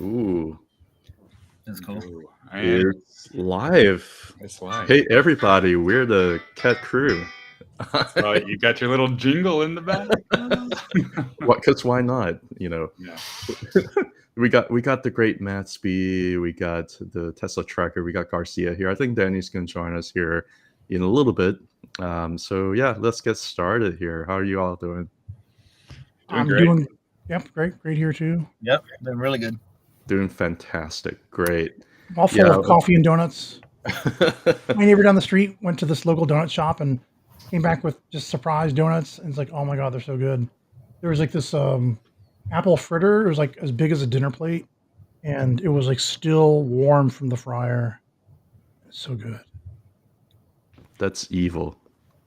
Ooh, That's cool. Ooh, and it's live. it's live. Hey, everybody, we're the Cat Crew. So you got your little jingle in the back. Because why not? You know, Yeah. we got the great Matsby, we got the Tesla Tracker, we got Garcia here. I think Danny's going to join us here in a little bit. So yeah, let's get started here. How are you all doing? Doing great. Yep, great here too. Yep, been really good. Doing fantastic. Great. All full of coffee and donuts. My neighbor down the street went to this local donut shop and came back with just surprise donuts. And it's like, oh my God, they're so good. There was like this apple fritter. It was like as big as a dinner plate. And it was like still warm from the fryer. It's so good. That's evil.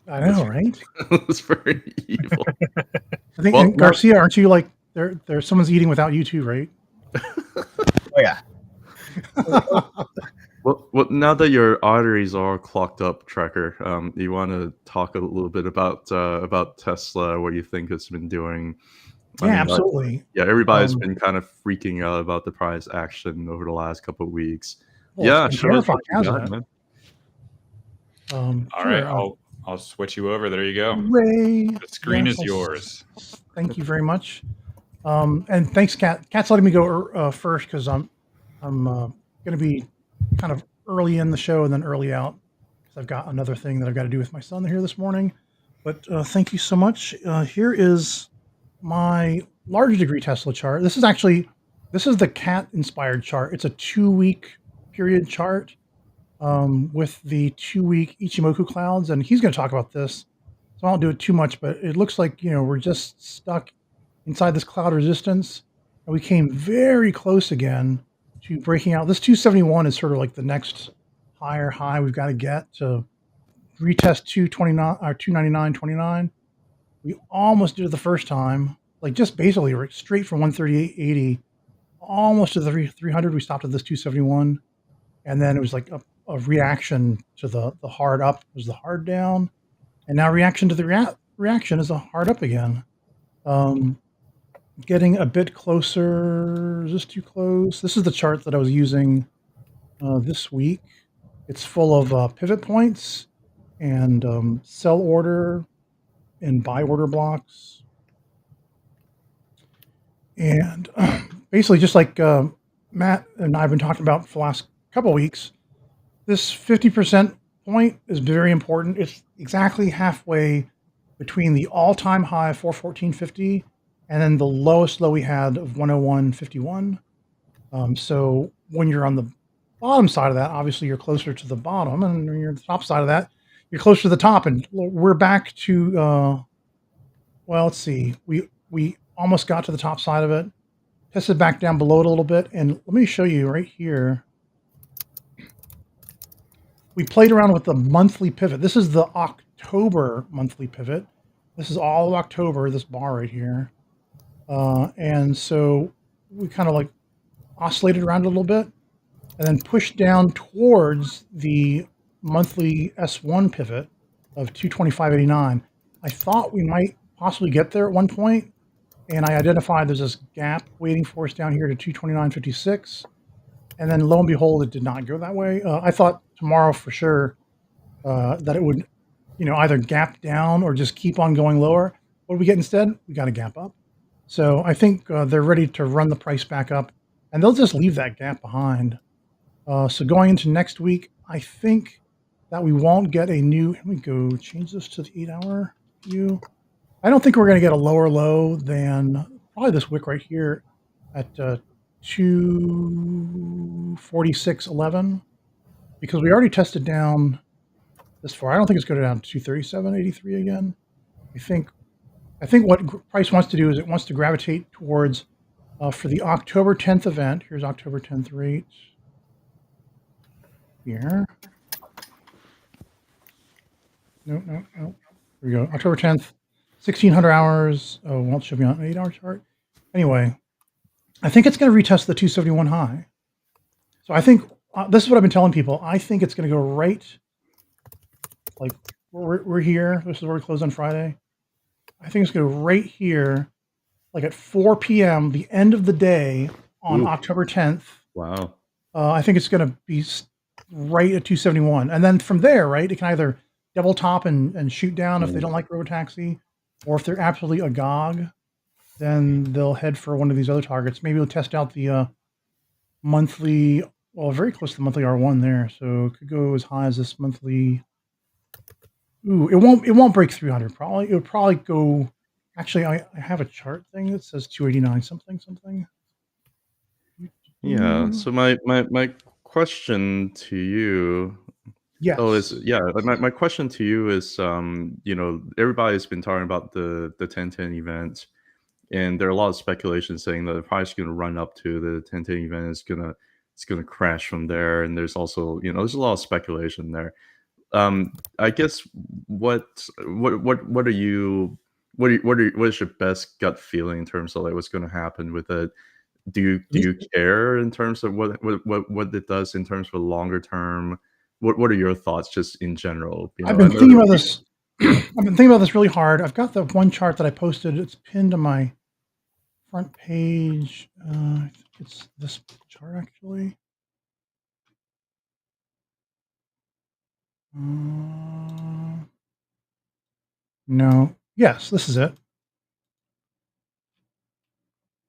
I know, right? That's very evil. I think, and Garcia, aren't you like, there's someone's eating without you too, right? Oh, yeah. Well, now that your arteries are clogged up, Tracker, you want to talk a little bit about Tesla, what you think it's been doing? Absolutely. Everybody's been kind of freaking out about the price action over the last couple of weeks. Well, it's been terrifying, hasn't it? Man. All right, I'll switch you over. There you go. Ray, The screen is yours. Thank you very much. And thanks, Kat. Kat's letting me go first because I'm going to be kind of early in the show and then early out because I've got another thing that I've got to do with my son here this morning. But thank you so much. Here is my large degree Tesla chart. This is the Cat inspired chart. It's a 2-week period chart with the 2-week Ichimoku clouds, and he's going to talk about this, so I won't do it too much. But it looks like we're just stuck inside this cloud resistance, and we came very close again to breaking out. This 271 is sort of like the next higher high we've got to get to retest 229 or 299.29. We almost did it the first time, like just basically straight from 138.80 almost to the 300. We stopped at this 271, and then it was like a reaction to the hard up was the hard down, and now reaction to the reaction is a hard up again. Getting a bit closer. Is this too close? This is the chart that I was using this week. It's full of pivot points and sell order and buy order blocks. And basically, just like Matt and I have been talking about for the last couple of weeks, this 50% point is very important. It's exactly halfway between the all-time high of 414.50 and then the lowest low we had of 101.51. So when you're on the bottom side of that, obviously you're closer to the bottom, and when you're on the top side of that, you're closer to the top. And we're back to, well, let's see. We almost got to the top side of it, tested back down below it a little bit. And let me show you right here. We played around with the monthly pivot. This is the October monthly pivot. This is all of October, this bar right here. And so we kind of like oscillated around a little bit and then pushed down towards the monthly S1 pivot of 225.89. I thought we might possibly get there at one point, and I identified there's this gap waiting for us down here to 229.56. And then lo and behold, it did not go that way. I thought tomorrow for sure that it would, either gap down or just keep on going lower. What do we get instead? We got a gap up. So I think they're ready to run the price back up, and they'll just leave that gap behind. So going into next week, I think that we won't get a new, let me go change this to the 8-hour view. I don't think we're going to get a lower low than probably this wick right here at 246.11, because we already tested down this far. I don't think it's going down to 237.83 again. I think what price wants to do is it wants to gravitate towards for the October 10th event. Here's October 10th rate here. No. Here we go. October 10th, 1600 hours. Oh, won't show me on an 8-hour chart. Anyway, I think it's going to retest the 271 high. So I think this is what I've been telling people. I think it's going to go right, like we're here. This is where we closed on Friday. I think it's going to go right here, like at 4 p.m., the end of the day, on Ooh. October 10th. Wow. I think it's going to be right at 271. And then from there, right, it can either double top and shoot down if they don't like Robotaxi, or if they're absolutely agog, then they'll head for one of these other targets. Maybe we'll test out the monthly, well, very close to the monthly R1 there. So it could go as high as this monthly. Ooh, it won't break 300. Probably it would probably go. Actually, I have a chart thing that says 289 something. Yeah. So my question to you. Yes. Oh, my question to you is, everybody's been talking about the 1010 event, and there are a lot of speculation saying that the price is going to run up to the 1010 event, it's gonna crash from there, and there's also there's a lot of speculation there. I guess what are you what is your best gut feeling in terms of like what's going to happen with it? Do you care in terms of what it does in terms of longer term? What are your thoughts just in general? I've been thinking about this. I've been thinking about this really hard. I've got the one chart that I posted. It's pinned to my front page. I think it's this chart actually. No. Yes, this is it.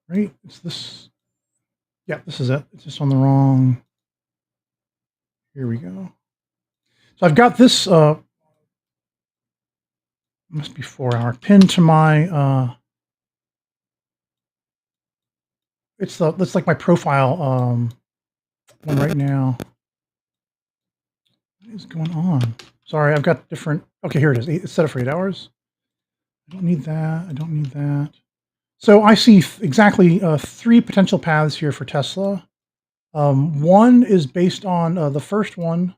Right? It's this. Yeah, this is it. It's just on the wrong. Here we go. So I've got this. Must be 4 hour pinned to my. It's like my profile one right now. What is going on? Sorry, I've got different. Okay, here it is. It's set up for 8 hours. I don't need that. I don't need that. So I see exactly 3 potential paths here for Tesla. One is based on the first one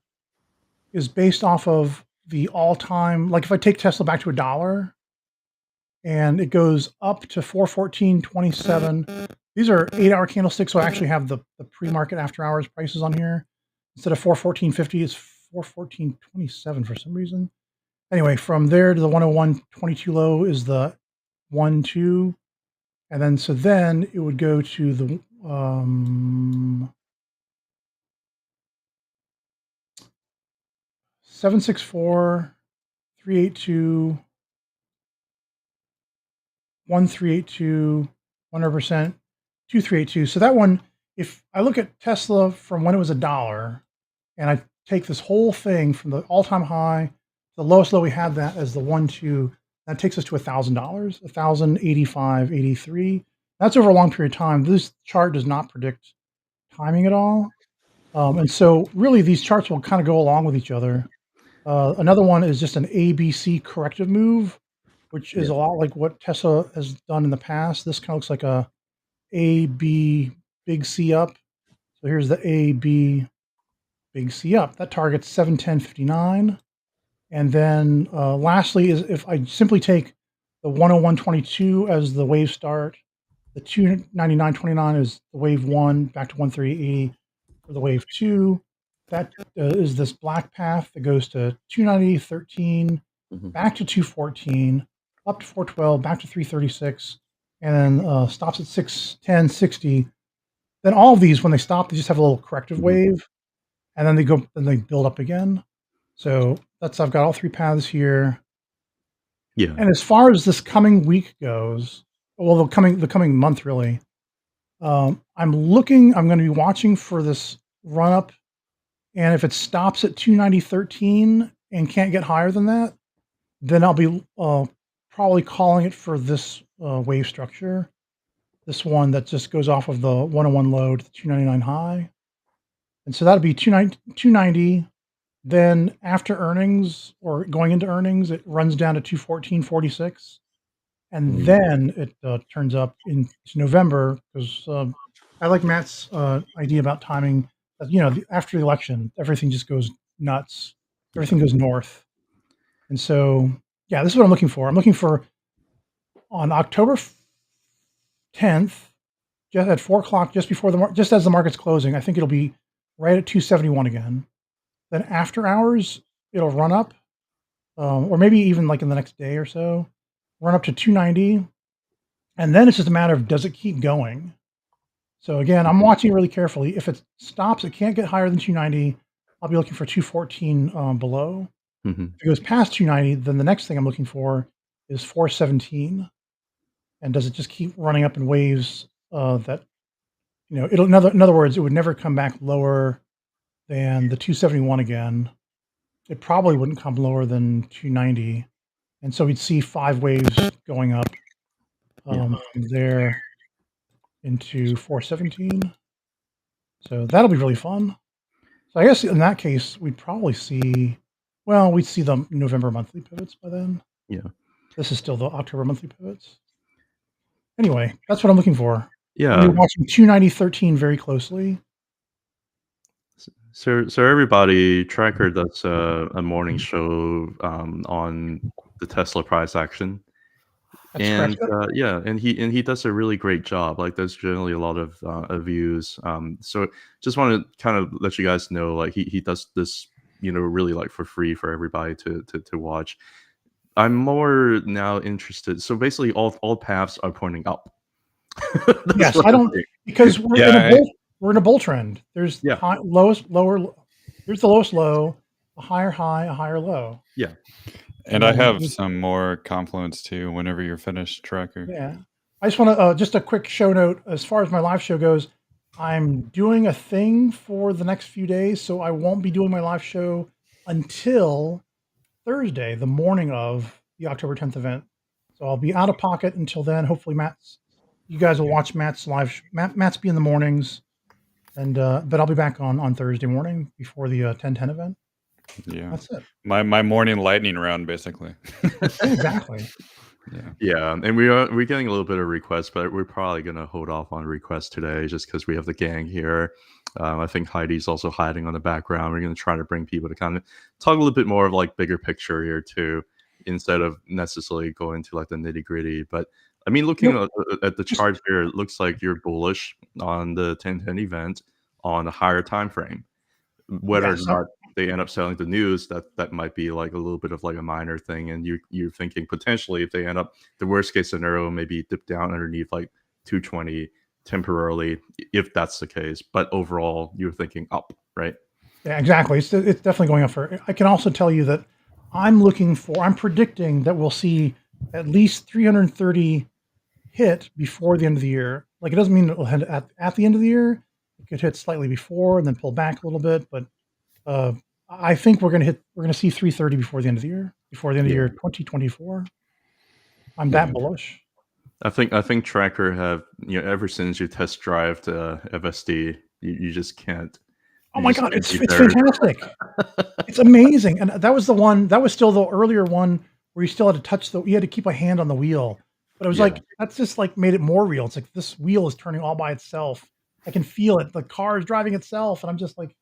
is based off of the all-time. Like if I take Tesla back to $1 and it goes up to 414.27. These are 8 hour candlesticks, so I actually have the pre-market after hours prices on here. Instead of 414.50, it's 414.27 for some reason. Anyway, from there to the 101.22 low is the 1-2. And then, so then it would go to the 764, 382, 1382, 100%, 2382. So that one, if I look at Tesla from when it was $1, and I take this whole thing from the all-time high, the lowest low we had that as the 1-2, that takes us to $1,000, 1,085.83. That's over a long period of time. This chart does not predict timing at all. And so really these charts will kind of go along with each other. Another one is just an ABC corrective move, which is a lot like what Tesla has done in the past. This kind of looks like a B, big C up. So here's the A, B, big C up. That targets 710.59. And then lastly is if I simply take the 101.22 as the wave start, the 299.29 is the wave 1, back to 130.80 for the wave 2. That is this black path that goes to 290.13, back to 214, up to 412, back to 336, and then stops at 610.60. Then all of these, when they stop, they just have a little corrective wave, and then they build up again. So I've got all 3 paths here. Yeah. And as far as this coming week goes, well, the coming month really, I'm going to be watching for this run up. And if it stops at 290.13 and can't get higher than that, then I'll be probably calling it for this wave structure. This one that just goes off of the 101 low to the 299 high. And so that'll be 290. Then after earnings or going into earnings, it runs down to 214.46. And then it turns up into November because I like Matt's idea about timing. After the election, everything just goes nuts. Everything goes north. And so, yeah, this is what I'm looking for. I'm looking for on October 10th, just at 4 o'clock, just as the market's closing. I think it'll be right at 271 again. Then after hours, it'll run up, or maybe even like in the next day or so, run up to 290. And then it's just a matter of, does it keep going? So again, I'm watching it really carefully. If it stops, it can't get higher than 290. I'll be looking for 214 below. Mhm. If it goes past 290, then the next thing I'm looking for is 417. And does it just keep running up in waves that, it'll, in other words, it would never come back lower than the 271 again. It probably wouldn't come lower than 290. And so we'd see 5 waves going up from there into 417. So that'll be really fun. So I guess in that case, we'd probably see, we'd see the November monthly pivots by then. Yeah. This is still the October monthly pivots. Anyway, that's what I'm looking for. Yeah. We're watching 290.13 very closely. So everybody, Tracker does a morning show on the Tesla price action. That's And correct. and he does a really great job. Like there's generally a lot of views. So just want to kind of let you guys know, like he does this, really like for free for everybody to watch. I'm more now interested. So basically, all paths are pointing up. That's Yes, what I I'm don't saying. because we're in a bull trend. There's Yeah. lowest, lower. There's the lowest low, a higher high, a higher low. Yeah. And I have some more confluence too whenever you're finished, Tracker. Yeah. I just want to just a quick show note as far as my live show goes. I'm doing a thing for the next few days, so I won't be doing my live show until Thursday, the morning of the October 10th event. So I'll be out of pocket until then. Hopefully, you guys will watch Matt's live. Matt's be in the mornings, and but I'll be back on Thursday morning before the 10:10 event. Yeah, that's it. My morning lightning round, basically. Exactly. Yeah, and we're getting a little bit of requests, but we're probably gonna hold off on requests today just because we have the gang here. I think Heidi's also hiding on the background. We're gonna try to bring people to kind of talk a little bit more of like bigger picture here too, instead of necessarily going to like the nitty gritty. But I mean, looking at the chart here, it looks like you're bullish on the 1010 event on a higher time frame. Whether or not they end up selling the news, that might be like a little bit of like a minor thing, and you're thinking potentially if they end up, the worst case scenario maybe dip down underneath like 220 temporarily, if that's the case. But overall, you're thinking up, right? Yeah, exactly. It's definitely going up for. I can also tell you that I'm predicting that we'll see at least 330 hit before the end of the year. Like it doesn't mean it'll hit at the end of the year. It could hit slightly before and then pull back a little bit, but I think we're going to see 330 before the end of the year, before the end of the year 2024. I'm that bullish. I think Tracker have, ever since you test drive to FSD, you just can't. Oh my God, it's fantastic. It's amazing. And that was still the earlier one where you still had to touch you had to keep a hand on the wheel. But it was like, that's just like made it more real. It's like this wheel is turning all by itself. I can feel it. The car is driving itself. And I'm just like,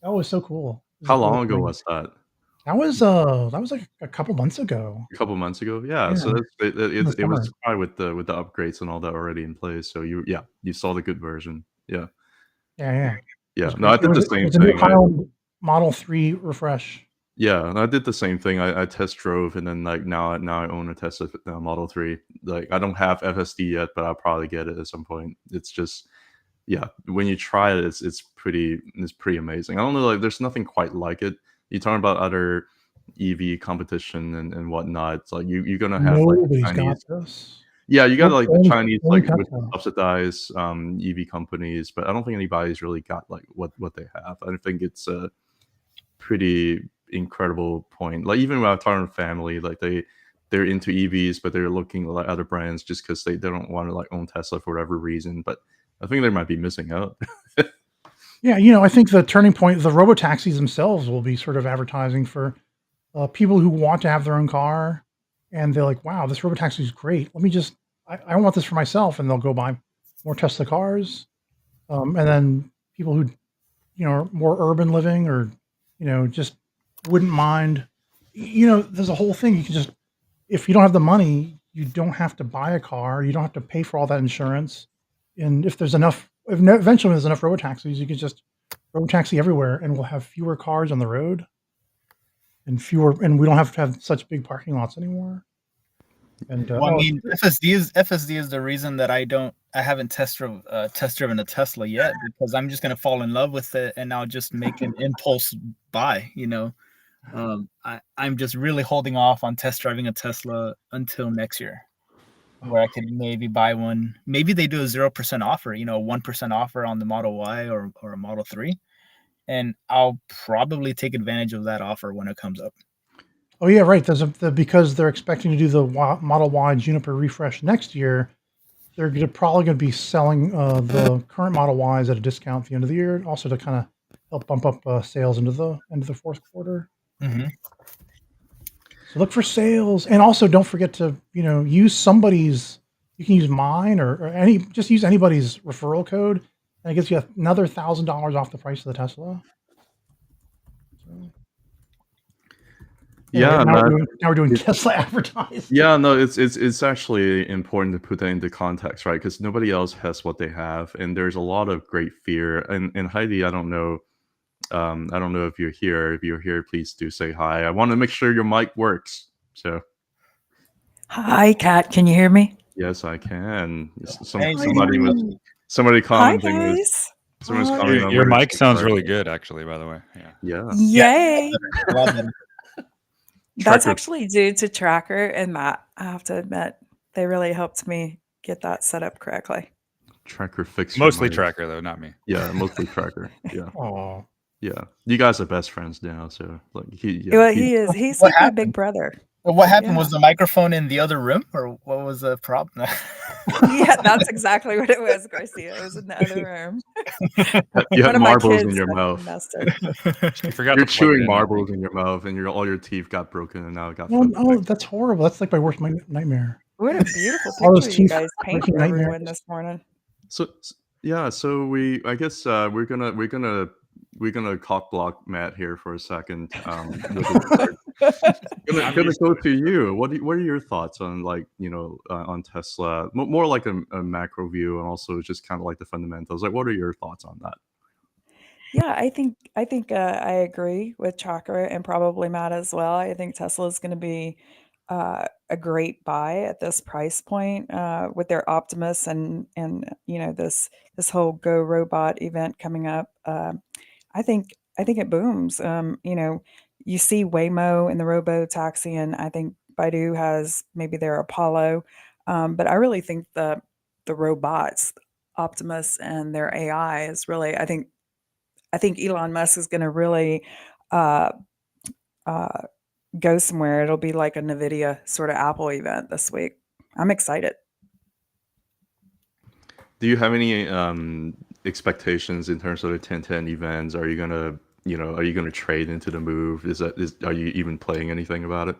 that was so cool. How long ago was that? That was like a couple months ago. A couple months ago, yeah. So it was probably with the upgrades and all that already in place. So you saw the good version. Yeah. Yeah. No, I did the same thing. Model 3 refresh. Yeah, and I did the same thing. I test drove, and then like now I own a Tesla Model 3. Like I don't have FSD yet, but I'll probably get it at some point. It's just, when you try it, it's pretty amazing. I don't know, like there's nothing quite like it. You're talking about other EV competition and whatnot. It's like you're gonna have Nobody's like Chinese. got this. Yeah, you got like the Chinese like with subsidized EV companies, but I don't think anybody's really got like what they have. I think it's a pretty incredible point. Like even when I'm talking to family, like they're into EVs, but they're looking at like other brands just because they don't want to like own Tesla for whatever reason. But I think they might be missing out. Yeah, I think the turning point, the robotaxis themselves will be sort of advertising for people who want to have their own car, and they're like, "Wow, this robotaxi is great. Let me just, I want this for myself," and they'll go buy more Tesla cars. And then people who, are more urban living or, just wouldn't mind. There's a whole thing. You can just, if you don't have the money, you don't have to buy a car. You don't have to pay for all that insurance. And if there's enough. Eventually, there's enough robotaxis, you could just robotaxi everywhere, and we'll have fewer cars on the road, and we don't have to have such big parking lots anymore. And Well, I mean, FSD is the reason that I haven't test driven a Tesla yet, because I'm just gonna fall in love with it and I'll just make an impulse buy. I'm just really holding off on test driving a Tesla until next year, where I could maybe buy one. Maybe they do a 0% offer, 1% offer on the Model Y or a Model 3, and I'll probably take advantage of that offer when it comes up. oh yeah, right. Because they're expecting to do the Model Y Juniper refresh next year. They're probably going to be selling the current Model Ys at a discount at the end of the year, also to kind of help bump up sales into the fourth quarter. Mm-hmm. So look for sales, and also don't forget to use somebody's. You can use mine or just use anybody's referral code, and it gives you another $1,000 off the price of the Tesla. So, Yeah, anyway, now man. we're doing Tesla advertising. Yeah, no, it's actually important to put that into context, right? Because nobody else has what they have, and there's a lot of great fear. And Heidi, I don't know if you're here. If you're here, please do say hi. I want to make sure your mic works. So Hi, Kat. Can you hear me? yes, I can. Hey, Somebody Hi, commenting. guys. Someone's Hi. commenting on Your where mic it's sounds recorded. really good, actually. By the way, yeah. Yeah. Yay. a lot better. That's Tracker- actually due to Tracker and Matt. I have to admit, they really helped me get that set up correctly. Tracker fix your Mostly mic. Tracker, though, not me. Yeah, mostly Tracker. Yeah, Oh, yeah. You guys are best friends now, so like Well, he's What like my happened? big brother. What happened? Yeah. Was the microphone in the other room, or what was the problem? Yeah, that's exactly what it was, Garcia. It was in the other room. you One have of my marbles in kids your must mouth. have messed it. You forgot You're to plug it chewing in, I marbles think. in your mouth, and all your teeth got broken, and now it got. oh, flipped oh, back. that's horrible. That's like my worst nightmare. What a beautiful All those picture you teeth guys paint breaking for everyone nightmares. this morning. So I guess we're gonna cock block Matt here for a second. Gonna go to you. What are your thoughts on on Tesla? More like a macro view, and also just kind of like the fundamentals. Like, what are your thoughts on that? Yeah, I think I agree with Chakra and probably Matt as well. I think Tesla is going to be a great buy at this price point with their Optimus and this whole Go Robot event coming up. I think it booms. You see Waymo and the Robo Taxi, and I think Baidu has maybe their Apollo, but I really think the robots, Optimus and their AI is really. I think Elon Musk is going to really uh, uh, go somewhere. It'll be like a NVIDIA sort of Apple event this week. I'm excited. Do you have any expectations in terms of the 1010 events? Are you gonna trade into the move? Are you even playing anything about it?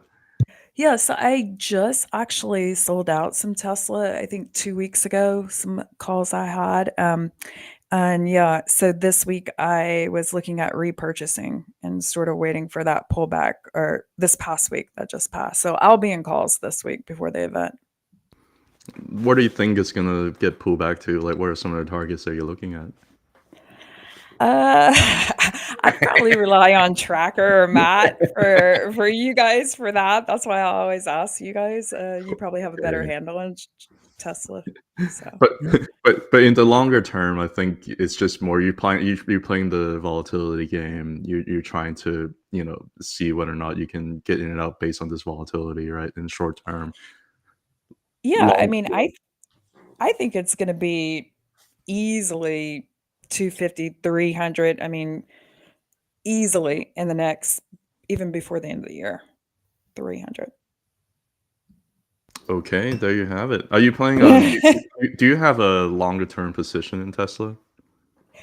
Yeah, so I just actually sold out some Tesla, I think 2 weeks ago, some calls I had. And yeah, so this week I was looking at repurchasing and sort of waiting for that pullback, or this past week that just passed. So I'll be in calls this week before the event. What do you think is gonna get pulled back to? Like, what are some of the targets that you're looking at? I'd probably rely on Tracker or Matt for you guys for that. That's why I always ask you guys. You probably have a better handle on Tesla. So. But in the longer term, I think it's just more you're playing the volatility game. You're trying to see whether or not you can get in and out based on this volatility, right? In short term. Yeah, I mean, I think it's going to be easily 250, 300. I mean, easily in the next, even before the end of the year, 300. Okay, there you have it. Are you playing? Do you have a longer term position in Tesla?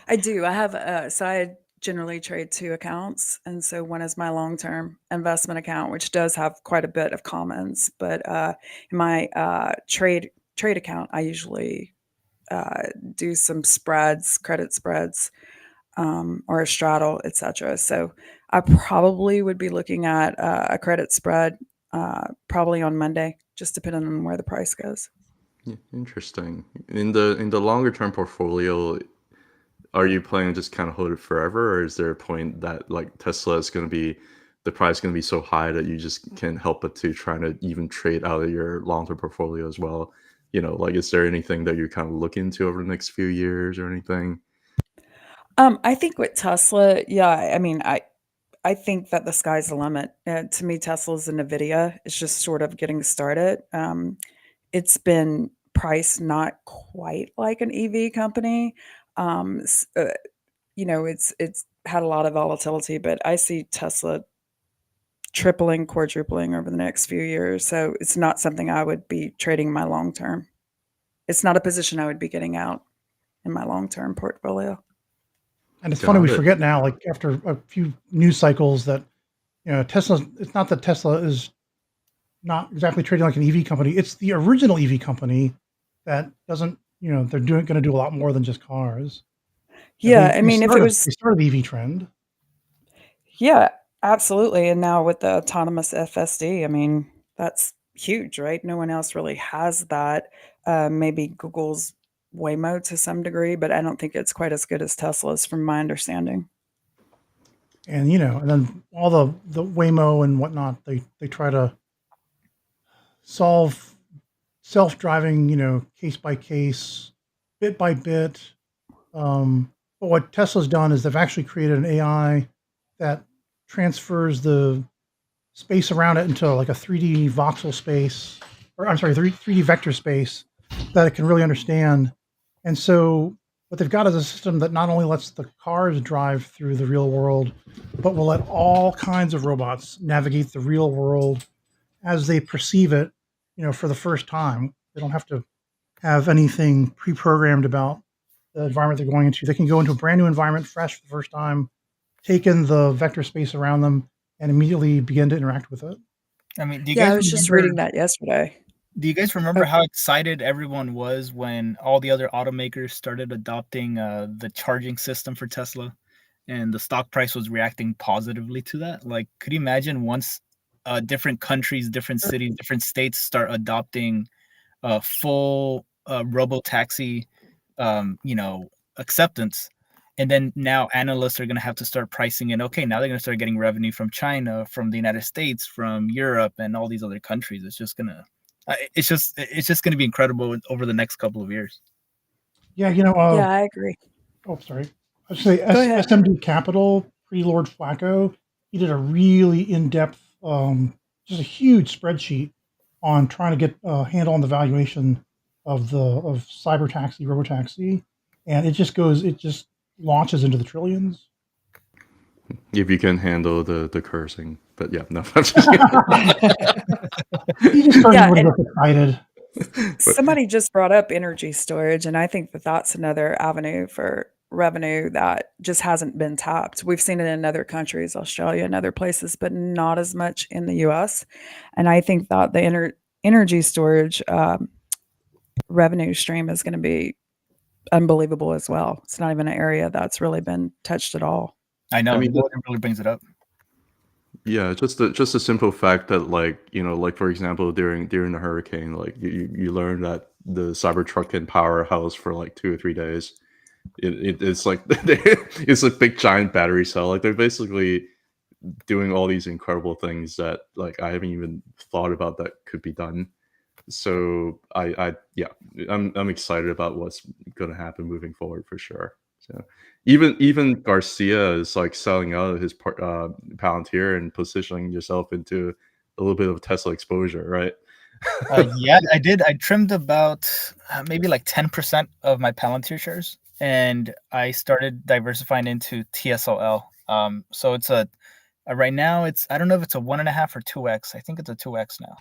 I do. I have so I generally trade 2 accounts, and so one is my long-term investment account, which does have quite a bit of commons. But in my trade account, I usually do some spreads, credit spreads, or a straddle, etc. So I probably would be looking at a credit spread probably on Monday, just depending on where the price goes. Yeah, interesting. In the longer term portfolio, are you planning to just kind of hold it forever, or is there a point that like Tesla is going to be the price is going to be so high that you just can't help but to try to even trade out of your long-term portfolio as well. Like, is there anything that you kind of look into over the next few years or anything? I think with Tesla, yeah, I mean, I think that the sky's the limit. To me, Tesla's and Nvidia is just sort of getting started. It's been priced not quite like an EV company. It's had a lot of volatility, but I see Tesla tripling, quadrupling over the next few years. So it's not something I would be trading my long term. It's not a position I would be getting out in my long term portfolio. And it's funny, we Got it. forget now, like after a few news cycles, that Tesla. It's not that Tesla is not exactly trading like an EV company. It's the original EV company that doesn't. They're going to do a lot more than just cars. Yeah, I mean, if it was they started the EV trend. Yeah, absolutely. And now with the autonomous FSD, I mean, that's huge, right? No one else really has that. Maybe Google's Waymo to some degree, but I don't think it's quite as good as Tesla's, from my understanding. And and then all the Waymo and whatnot, they try to solve self-driving, case by case, bit by bit. But what Tesla's done is they've actually created an AI that transfers the space around it into like a 3D voxel space, or I'm sorry, 3D vector space that it can really understand. And so what they've got is a system that not only lets the cars drive through the real world, but will let all kinds of robots navigate the real world as they perceive it, for the first time. They don't have to have anything pre-programmed about the environment they're going into. They can go into a brand new environment, fresh for the first time, take in the vector space around them, and immediately begin to interact with it. I mean, I was just reading that yesterday. Do you guys remember how excited everyone was when all the other automakers started adopting the charging system for Tesla, and the stock price was reacting positively to that? Like, could you imagine once different countries, different cities, different states start adopting full robo-taxi, acceptance, and then now analysts are going to have to start pricing in, okay, now they're going to start getting revenue from China, from the United States, from Europe, and all these other countries. It's just going to be incredible over the next couple of years. Yeah, I agree. Oh, sorry. I should say Go ahead. SMD Capital, pre-Lord Flacco, he did a really in-depth, just a huge spreadsheet on trying to get a handle on the valuation of cyber taxi, robotaxi, and it just launches into the trillions. If you can handle the cursing, but yeah, no. He just started excited. Somebody just brought up energy storage, and I think that that's another avenue for revenue that just hasn't been tapped. We've seen it in other countries, Australia and other places, but not as much in the US. And I think that the energy storage revenue stream is going to be unbelievable as well. It's not even an area that's really been touched at all. I know. I mean, it really brings it up. Yeah, just the simple fact that, like, like, for example, during the hurricane, like, you learn that the Cybertruck can power a house for like 2 or 3 days. It's like it's a big giant battery cell. Like, they're basically doing all these incredible things that, like, I haven't even thought about that could be done. So I'm excited about what's going to happen moving forward for sure. So even Garcia is like selling out of his Palantir and positioning yourself into a little bit of Tesla exposure, right? Yeah, I did. I trimmed about maybe like 10% of my Palantir shares, and I started diversifying into TSLL. So it's right now I don't know if it's a 1.5 or 2x. I think it's a 2x now.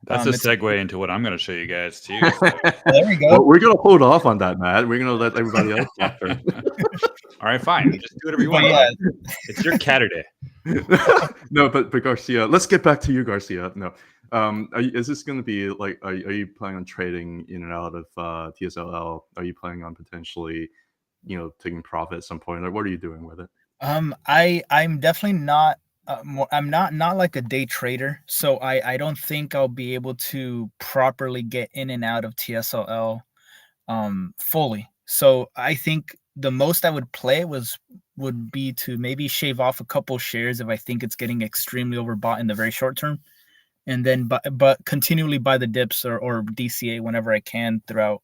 That's a segue into what I'm going to show you guys too. So. There we go. Well, we're gonna hold off on that, Matt. We're gonna let everybody else after. All right, fine. Just do whatever you want. Yeah. It's your Caturday. No, but Garcia, let's get back to you, Garcia. No, is this going to be like? Are you planning on trading in and out of TSLL? Are you planning on potentially, taking profit at some point? Like, what are you doing with it? I'm definitely not. I'm not like a day trader, so I don't think I'll be able to properly get in and out of TSLL fully. So I think the most I would play would be to maybe shave off a couple shares if I think it's getting extremely overbought in the very short term, and then but continually buy the dips or DCA whenever I can throughout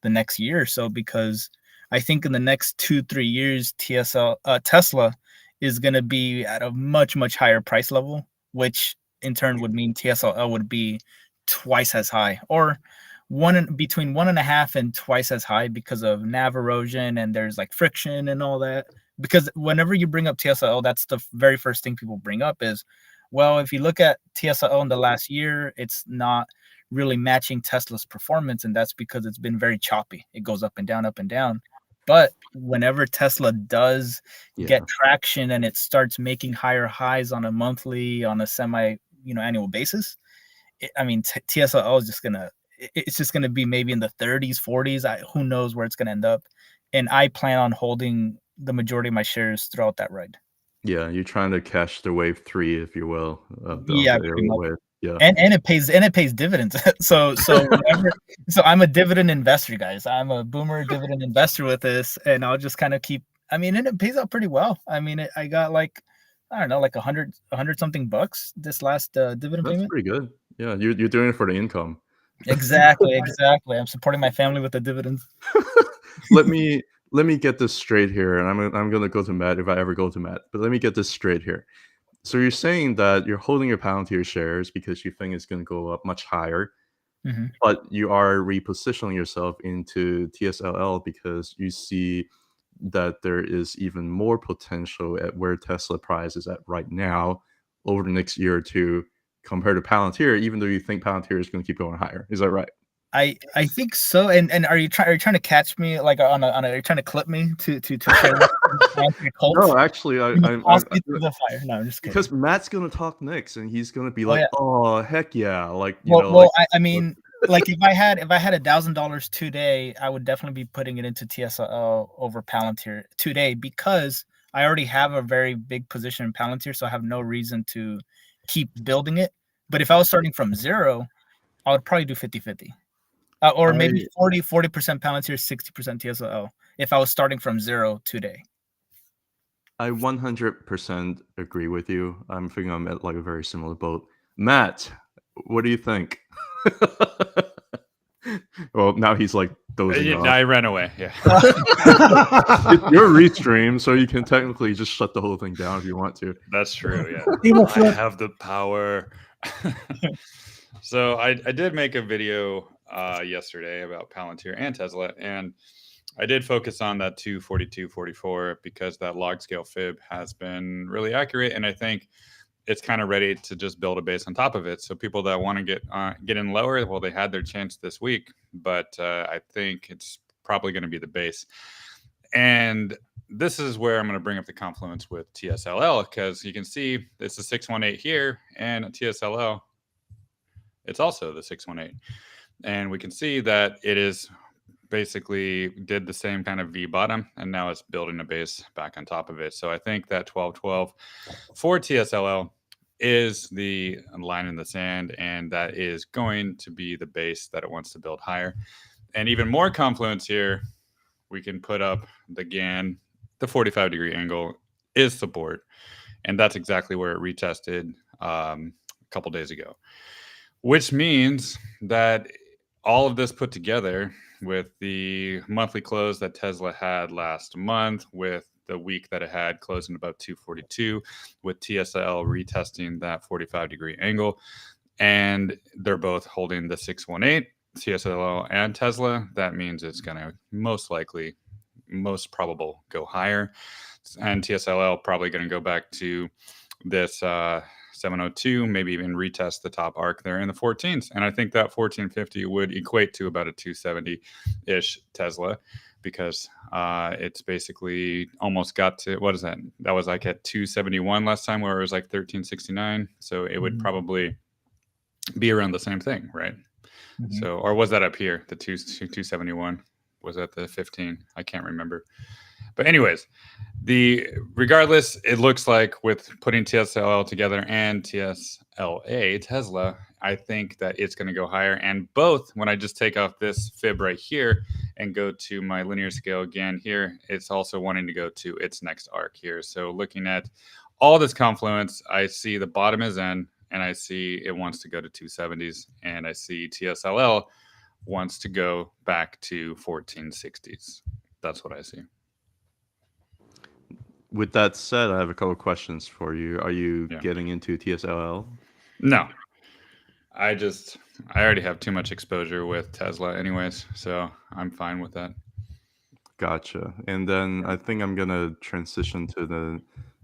the next year or so, because I think in the next 2-3 years, Tesla is going to be at a much, much higher price level, which in turn would mean TSLL would be twice as high, or between 1.5 and twice as high, because of nav erosion and there's like friction and all that. Because whenever you bring up TSLL, that's the very first thing people bring up is, well, if you look at TSLL in the last year, it's not really matching Tesla's performance, and that's because it's been very choppy. It goes up and down, up and down. But whenever Tesla does get traction and it starts making higher highs on a monthly, on a annual basis, TSLL is just gonna be maybe in the 30s, 40s. Who knows where it's gonna end up? And I plan on holding the majority of my shares throughout that ride. Yeah, you're trying to catch the wave 3, if you will, of the Yeah, aerial pretty much. wave. Yeah. And it pays dividends. so I'm a dividend investor, guys. I'm a boomer dividend investor with this, and I'll just kind of keep. And it pays out pretty well. I got like, I don't know, like 100 something bucks this last dividend That's payment. pretty good. Yeah, you're doing it for the income. Exactly. I'm supporting my family with the dividends. Let me get this straight here, and I'm gonna go to Matt if I ever go to Matt. But let me get this straight here. So you're saying that you're holding your Palantir shares because you think it's going to go up much higher, but you are repositioning yourself into TSLL because you see that there is even more potential at where Tesla price is at right now over the next year or two compared to Palantir, even though you think Palantir is going to keep going higher. Is that right? I think so. And are you trying to catch me like are you trying to clip me to share No, actually, I'm the fire. No, I'm just kidding. Because Matt's gonna talk next, and he's gonna be Oh, like, yeah. "Oh, heck yeah!" Like like if I had $1,000 today, I would definitely be putting it into TSLL over Palantir today, because I already have a very big position in Palantir, so I have no reason to keep building it. But if I was starting from zero, I would probably do 50-50. Or maybe 40% Palantir, 60% TSLL if I was starting from zero today. I 100% agree with you. I'm thinking I'm at like a very similar boat. Matt, what do you think? Well, now he's like dozing off. I ran away. Yeah. It's your restream, so you can technically just shut the whole thing down if you want to. That's true. Yeah. I have the power. So I did make a video yesterday about Palantir and Tesla, and I did focus on that 242.44 because that log scale fib has been really accurate, and I think it's kind of ready to just build a base on top of it. So people that want to get in lower, well, they had their chance this week, but I think it's probably going to be the base. And this is where I'm going to bring up the confluence with TSLL, because you can see it's a 618 here, and TSLL, it's also the 618. And we can see that it is basically did the same kind of V bottom, and now it's building a base back on top of it. So I think that 1212 for TSLL is the line in the sand, and that is going to be the base that it wants to build higher. And even more confluence here, we can put up the GAN. The 45-degree angle is support, and that's exactly where it retested a couple days ago, which means that all of this put together with the monthly close that Tesla had last month, with the week that it had closing above 242, with TSL retesting that 45-degree angle, and they're both holding the 618, TSL and Tesla, that means it's going to most probable go higher, and TSLL probably going to go back to this 702, maybe even retest the top arc there in the 14s. And I think that 1450 would equate to about a 270-ish Tesla, because it's basically almost got to, what is that? That was like at 271 last time, where it was like 1369. So it would probably be around the same thing, right? So, or was that up here, the 271? Was that the 15? I can't remember. But anyways, regardless, it looks like with putting TSLL together and TSLA, Tesla, I think that it's going to go higher. And both, when I just take off this fib right here and go to my linear scale again here, it's also wanting to go to its next arc here. So looking at all this confluence, I see the bottom is in, and I see it wants to go to 270s, and I see TSLL wants to go back to 1460s. That's what I see. With that said, I have a couple of questions for you. Are you Yeah. getting into TSLL? No, I already have too much exposure with Tesla anyways, so I'm fine with that. Gotcha. And then I think I'm gonna transition to the.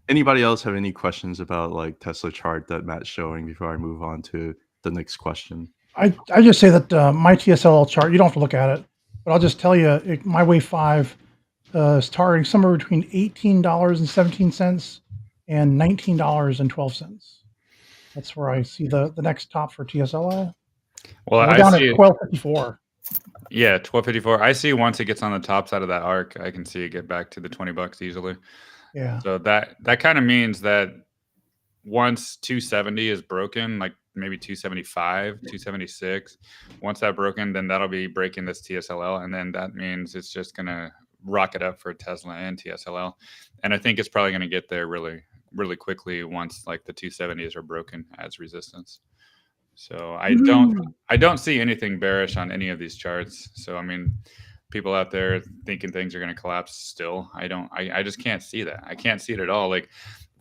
Anybody else have any questions about like Tesla chart that Matt's showing before I move on to the next question? I just say that my TSLL chart, you don't have to look at it, but I'll just tell you, my wave 5 is targeting somewhere between $18.17 and $19.12. That's where I see the next top for TSLL. Well, We're I down see at 1254. Yeah, 1254. I see once it gets on the top side of that arc, I can see it get back to the $20 easily. Yeah. So that kind of means that once 270 is broken, like maybe 275, 276, once that broken, then that'll be breaking this TSLL, and then that means it's just gonna rocket up for Tesla and TSLL. And I think it's probably gonna get there really, really quickly once like the 270s are broken as resistance. So I don't see anything bearish on any of these charts. So I mean, people out there thinking things are going to collapse still. I just can't see that. I can't see it at all. Like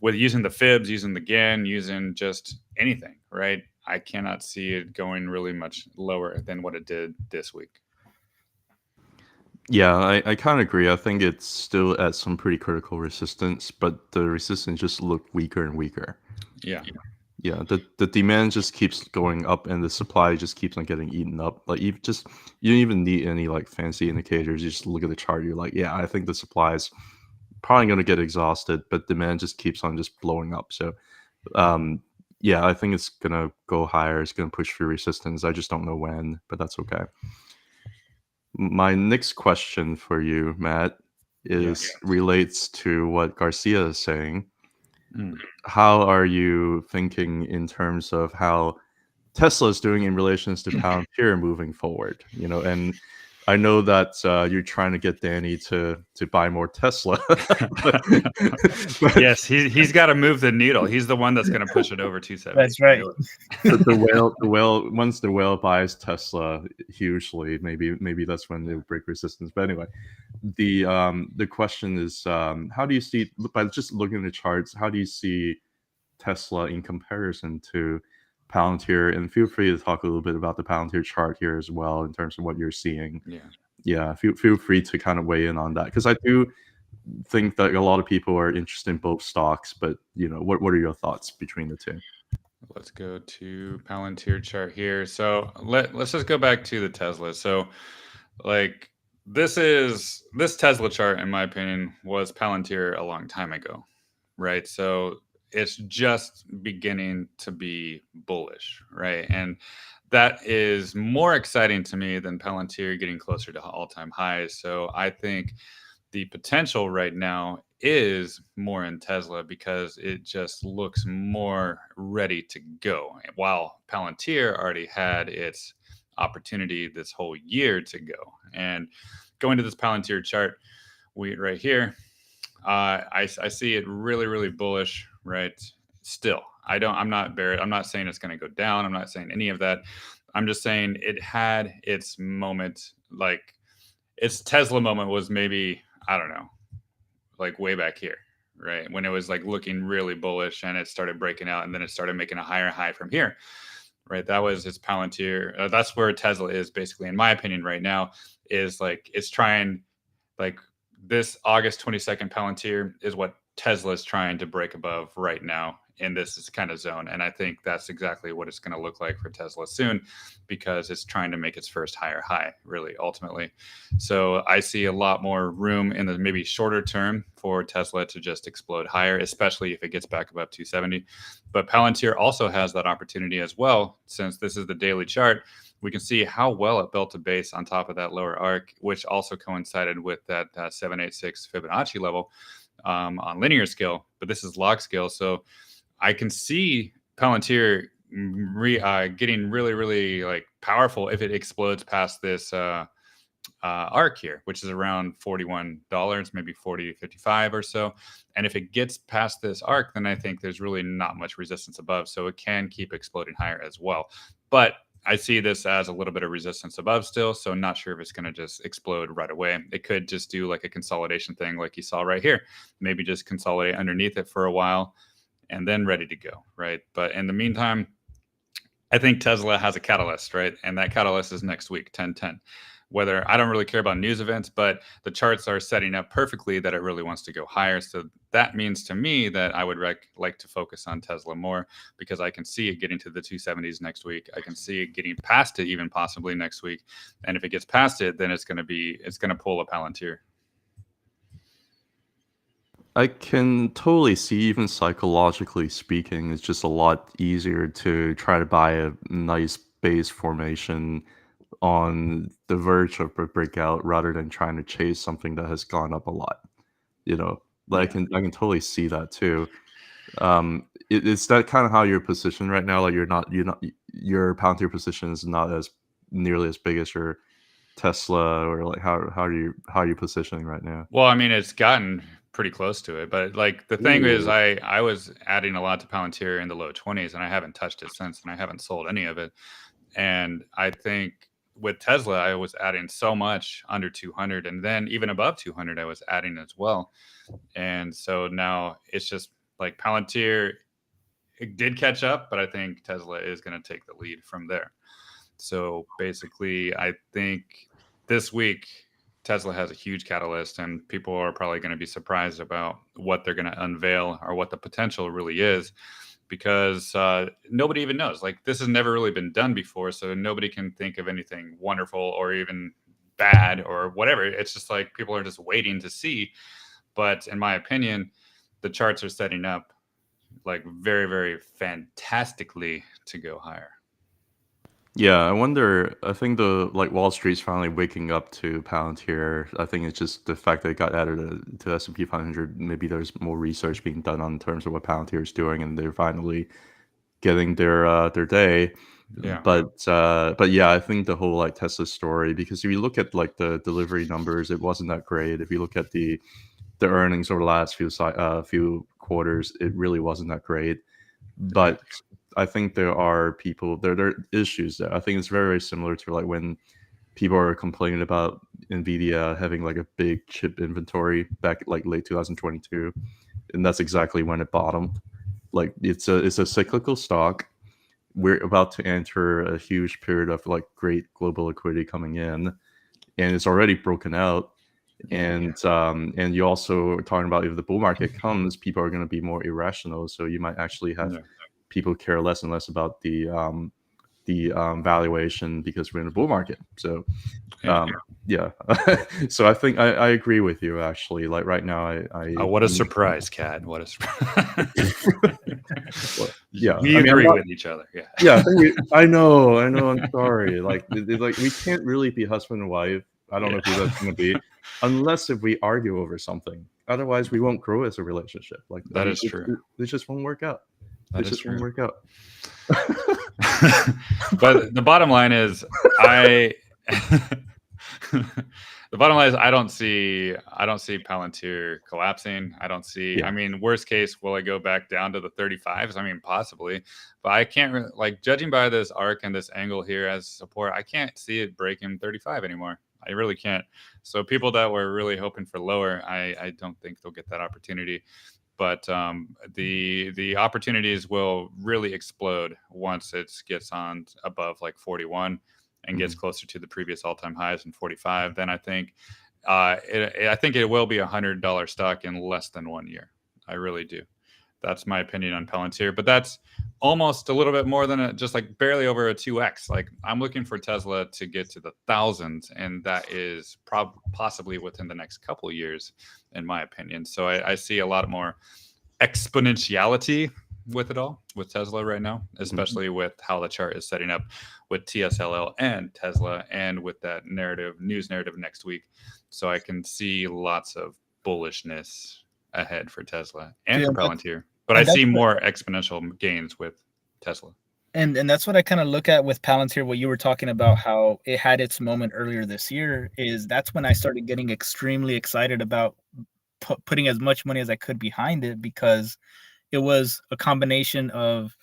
with using the fibs, using the GAN, using just anything, right? I cannot see it going really much lower than what it did this week. Yeah, I kind of agree. I think it's still at some pretty critical resistance, but the resistance just looked weaker and weaker. Yeah. Yeah, the demand just keeps going up and the supply just keeps on getting eaten up. Like you don't even need any like fancy indicators. You just look at the chart, you're like, yeah, I think the supply is probably going to get exhausted, but demand just keeps on just blowing up. So yeah, I think it's gonna go higher. It's gonna push through resistance. I just don't know when, but that's okay. My next question for you, Matt, relates to what Garcia is saying. How are you thinking in terms of how Tesla is doing in relation to Palantir moving forward? You know, and I know that you're trying to get Danny to buy more Tesla. Yes, he's got to move the needle. He's the one that's going to push it over 270. That's right. the whale. Once the whale buys Tesla hugely, maybe that's when they break resistance. But anyway, the question is, how do you see, by just looking at the charts, how do you see Tesla in comparison to Palantir? And feel free to talk a little bit about the Palantir chart here as well in terms of what you're seeing. Yeah, feel free to kind of weigh in on that, because I do think that a lot of people are interested in both stocks, but you know, what are your thoughts between the two? Let's go to Palantir chart here. So let's just go back to the Tesla. So like this Tesla chart, in my opinion, was Palantir a long time ago, right? So it's just beginning to be bullish, right? And that is more exciting to me than Palantir getting closer to all-time highs. So I think the potential right now is more in Tesla because it just looks more ready to go. While Palantir already had its opportunity this whole year to go. And going to this Palantir chart, right here, I see it really, really bullish, right? Still, I'm not bearish. I'm not saying it's going to go down. I'm not saying any of that. I'm just saying it had its moment, like its Tesla moment was maybe, I don't know, like way back here, right? When it was like looking really bullish and it started breaking out and then it started making a higher high from here, right? That was its Palantir. That's where Tesla is basically, in my opinion, right now, is like it's trying, like this August 22nd Palantir is what Tesla is trying to break above right now in this kind of zone. And I think that's exactly what it's going to look like for Tesla soon, because it's trying to make its first higher high, really, ultimately. So I see a lot more room in the maybe shorter term for Tesla to just explode higher, especially if it gets back above 270. But Palantir also has that opportunity as well. Since this is the daily chart, we can see how well it built a base on top of that lower arc, which also coincided with that 786 Fibonacci level on linear scale. But this is log scale. So I can see Palantir getting really, really like powerful if it explodes past this arc here, which is around $41, maybe 40, 55 or so. And if it gets past this arc, then I think there's really not much resistance above. So it can keep exploding higher as well. But I see this as a little bit of resistance above still. So I'm not sure if it's going to just explode right away. It could just do like a consolidation thing like you saw right here. Maybe just consolidate underneath it for a while and then ready to go, right? But in the meantime, I think Tesla has a catalyst, right? And that catalyst is next week, 10/10. Whether I don't really care about news events, but the charts are setting up perfectly that it really wants to go higher. So that means to me that I would like to focus on Tesla more because I can see it getting to the 270s next week. I can see it getting past it even possibly next week. And if it gets past it, then it's going to pull a Palantir. I can totally see, even psychologically speaking, it's just a lot easier to try to buy a nice base formation on the verge of a breakout rather than trying to chase something that has gone up a lot. Like I can totally see that too. Is that kind of how you're positioned right now? Like your Palantir position is not as nearly as big as your Tesla, or like how are you positioning right now? Well, I mean, it's gotten pretty close to it, but like the thing is, I was adding a lot to Palantir in the low 20s, and I haven't touched it since, and I haven't sold any of it. And I think with Tesla, I was adding so much under 200, and then even above 200, I was adding as well. And so now it's just like Palantir, it did catch up, but I think Tesla is going to take the lead from there. So basically, I think this week Tesla has a huge catalyst, and people are probably going to be surprised about what they're going to unveil or what the potential really is, because nobody even knows. Like, this has never really been done before, so nobody can think of anything wonderful or even bad or whatever. It's just like people are just waiting to see. But in my opinion, the charts are setting up like very, very fantastically to go higher. Yeah, I wonder. I think Wall Street's finally waking up to Palantir. I think it's just the fact that it got added to the S&P 500. Maybe there's more research being done on terms of what Palantir is doing, and they're finally getting their day. Yeah. But yeah, I think the whole like Tesla story, because if you look at like the delivery numbers, it wasn't that great. If you look at the earnings over the last few quarters, it really wasn't that great. But I think there are issues there. I think it's very, very similar to like when people are complaining about Nvidia having like a big chip inventory back like late 2022, and that's exactly when it bottomed. Like it's a cyclical stock. We're about to enter a huge period of like great global liquidity coming in, and it's already broken out. And you also are talking about, if the bull market comes, people are going to be more irrational. So you might actually have people care less and less about the valuation because we're in a bull market. So yeah. So I think I agree with you, actually. Like right now, what a surprise, Kat. What a surprise. Well, yeah, we agree with each other. Yeah. Yeah, I know. I'm sorry. Like we can't really be husband and wife. I don't know who that's going to be, unless if we argue over something. Otherwise, we won't grow as a relationship. Like that is true. It just won't work out. It just won't work out. But the bottom line is, the bottom line is, I don't see Palantir collapsing. I don't see. I mean, worst case, will it go back down to the 35s? I mean, possibly, but I can't like, judging by this arc and this angle here as support, I can't see it breaking 35 anymore. I really can't. So people that were really hoping for lower, I don't think they'll get that opportunity. But the opportunities will really explode once it gets on above like 41 and gets closer to the previous all-time highs in 45. Then I think it will be $100 stock in less than 1 year. I really do. That's my opinion on Palantir, but that's almost a little bit more than just like barely over a 2x. Like, I'm looking for Tesla to get to the thousands, and that is possibly within the next couple of years, in my opinion. So I see a lot more exponentiality with it all, with Tesla right now, especially with how the chart is setting up with TSLL and Tesla, and with that news narrative next week. So I can see lots of bullishness ahead for Tesla and for Palantir. But I see more exponential gains with Tesla. And that's what I kind of look at with Palantir. What you were talking about, how it had its moment earlier this year, is that's when I started getting extremely excited about putting as much money as I could behind it, because it was a combination of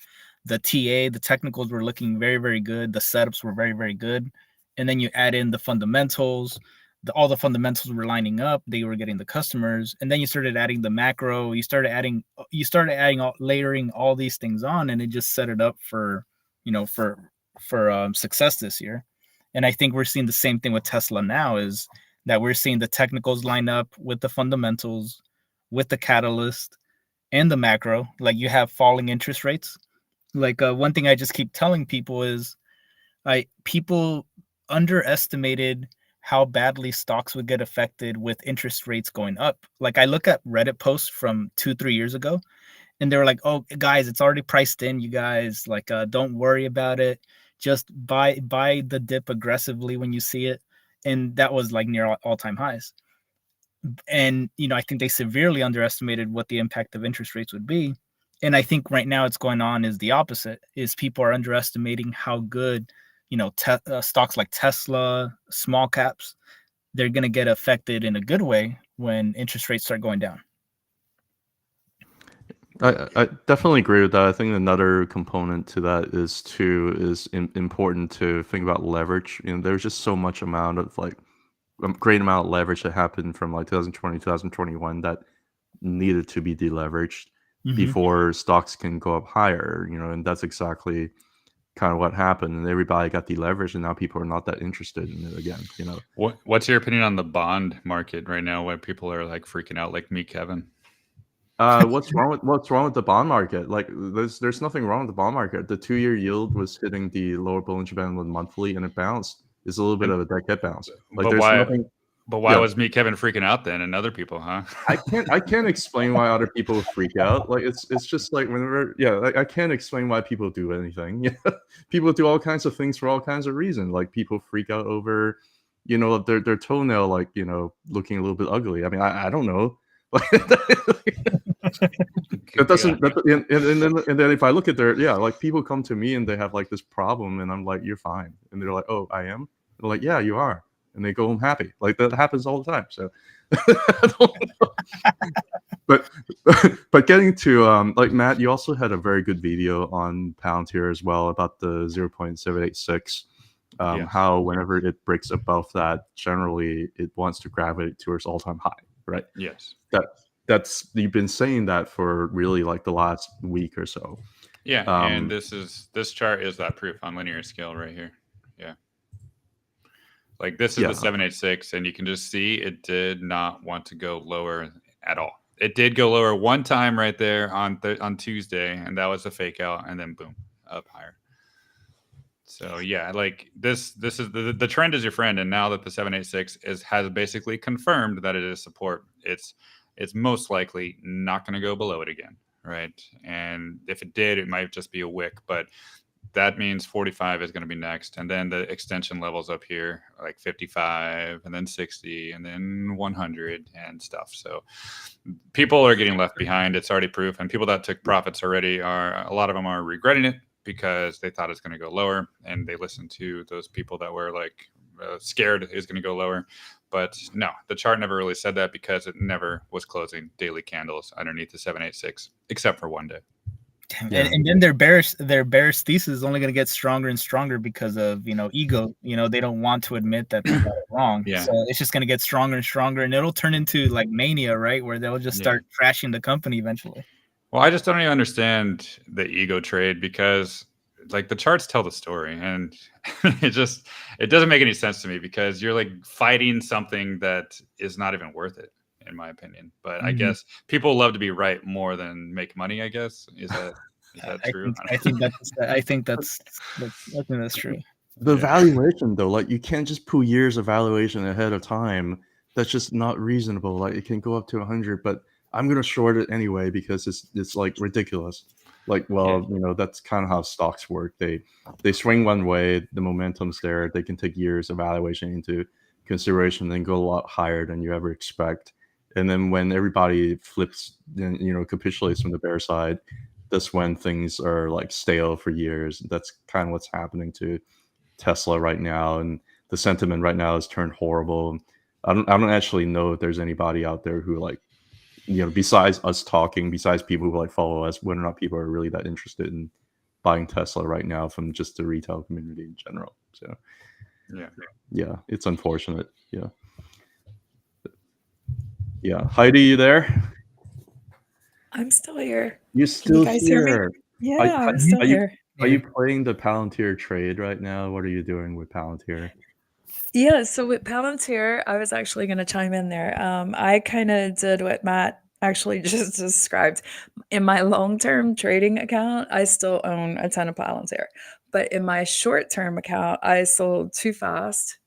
the TA, the technicals were looking very, very good. The setups were very, very good. And then you add in the fundamentals, all the fundamentals were lining up. They were getting the customers. And then you started adding the macro. You started adding layering all these things on, and it just set it up for, success this year. And I think we're seeing the same thing with Tesla now, is that we're seeing the technicals line up with the fundamentals, with the catalyst and the macro. Like, you have falling interest rates. Like, one thing I just keep telling people is, people underestimated how badly stocks would get affected with interest rates going up. Like, I look at Reddit posts from 2-3 years ago, and they were like, "Oh, guys, it's already priced in. You guys, like, don't worry about it. Just buy the dip aggressively when you see it." And that was like near all-time highs. And I think they severely underestimated what the impact of interest rates would be. And I think right now it's going on is the opposite, is people are underestimating how good, stocks like Tesla, small caps, they're going to get affected in a good way when interest rates start going down. I definitely agree with that. I think another component to that is important to think about leverage. There's just so much amount of great amount of leverage that happened from 2020, 2021 that needed to be deleveraged before stocks can go up higher, and that's exactly kind of what happened, and everybody got deleveraged, and now people are not that interested in it again. What's your opinion on the bond market right now, when people are like freaking out, like me, Kevin? What's wrong with the bond market? Like, there's nothing wrong with the bond market. The 2-year yield was hitting the lower Bollinger Band with monthly, and it bounced. It's a little bit of a dead cat bounce. Like, but there's why? nothing. But why was me, Kevin, freaking out then, and other people, huh? I can't explain why other people freak out. Like, it's just like whenever, I can't explain why people do anything. People do all kinds of things for all kinds of reasons. Like, people freak out over, their toenail, looking a little bit ugly. I mean, I don't know. That doesn't. And then if I look at people come to me and they have this problem, and I'm like, "You're fine," and they're like, "Oh, I am." They're like, "Yeah, you are," and they go home happy. Like, that happens all the time. So, but getting to Matt, you also had a very good video on Palantir as well about the 0.786. Yes. How whenever it breaks above that, generally it wants to gravitate towards all-time high, right? Yes. That's you've been saying that for really the last week or so. Yeah, and this chart is that proof on linear scale right here. Yeah. Like, this is the 786, and you can just see it did not want to go lower at all. It did go lower one time right there on Tuesday, and that was a fake out, and then boom, up higher. So yeah, this is the trend is your friend, and now that the 786 has basically confirmed that it is support, it's most likely not going to go below it again, right? And if it did, it might just be a wick, but that means 45 is going to be next, and then the extension levels up here, like 55, and then 60, and then 100 and stuff. So people are getting left behind. It's already proof, and people that took profits already a lot of them are regretting it, because they thought it's going to go lower, and they listened to those people that were scared it was going to go lower. But no, the chart never really said that, because it never was closing daily candles underneath the 786, except for one day. Yeah. And then their bearish thesis is only going to get stronger and stronger because of ego. They don't want to admit that they got it wrong. Yeah. So it's just going to get stronger and stronger, and it'll turn into mania, right? Where they'll just start trashing the company eventually. Well, I just don't even understand the ego trade, because the charts tell the story, and it doesn't make any sense to me, because you're fighting something that is not even worth it, in my opinion. But I guess people love to be right more than make money, I guess. Is that true? I think that's true. The valuation, though, you can't just put years of valuation ahead of time. That's just not reasonable. It can go up to 100, but I'm gonna short it anyway because it's ridiculous. That's kind of how stocks work. They swing one way, the momentum's there. They can take years of valuation into consideration, then go a lot higher than you ever expect. And then when everybody flips, capitulates from the bear side, this when things are like stale for years. That's kind of what's happening to Tesla right now, and the sentiment right now has turned horrible. I don't actually know if there's anybody out there who like, besides us talking, besides people who like follow us, whether or not people are really that interested in buying Tesla right now from just the retail community in general. So yeah, it's unfortunate. Yeah, Heidi, you there? I'm still here. You Can you still guys hear me? here? Yeah, I'm still here. Are you playing the Palantir trade right now? What are you doing with Palantir? Yeah, so with Palantir, I was actually going to chime in there. I kind of did what Matt actually just described. In my long-term trading account, I still own a ton of Palantir, but in my short-term account, I sold too fast,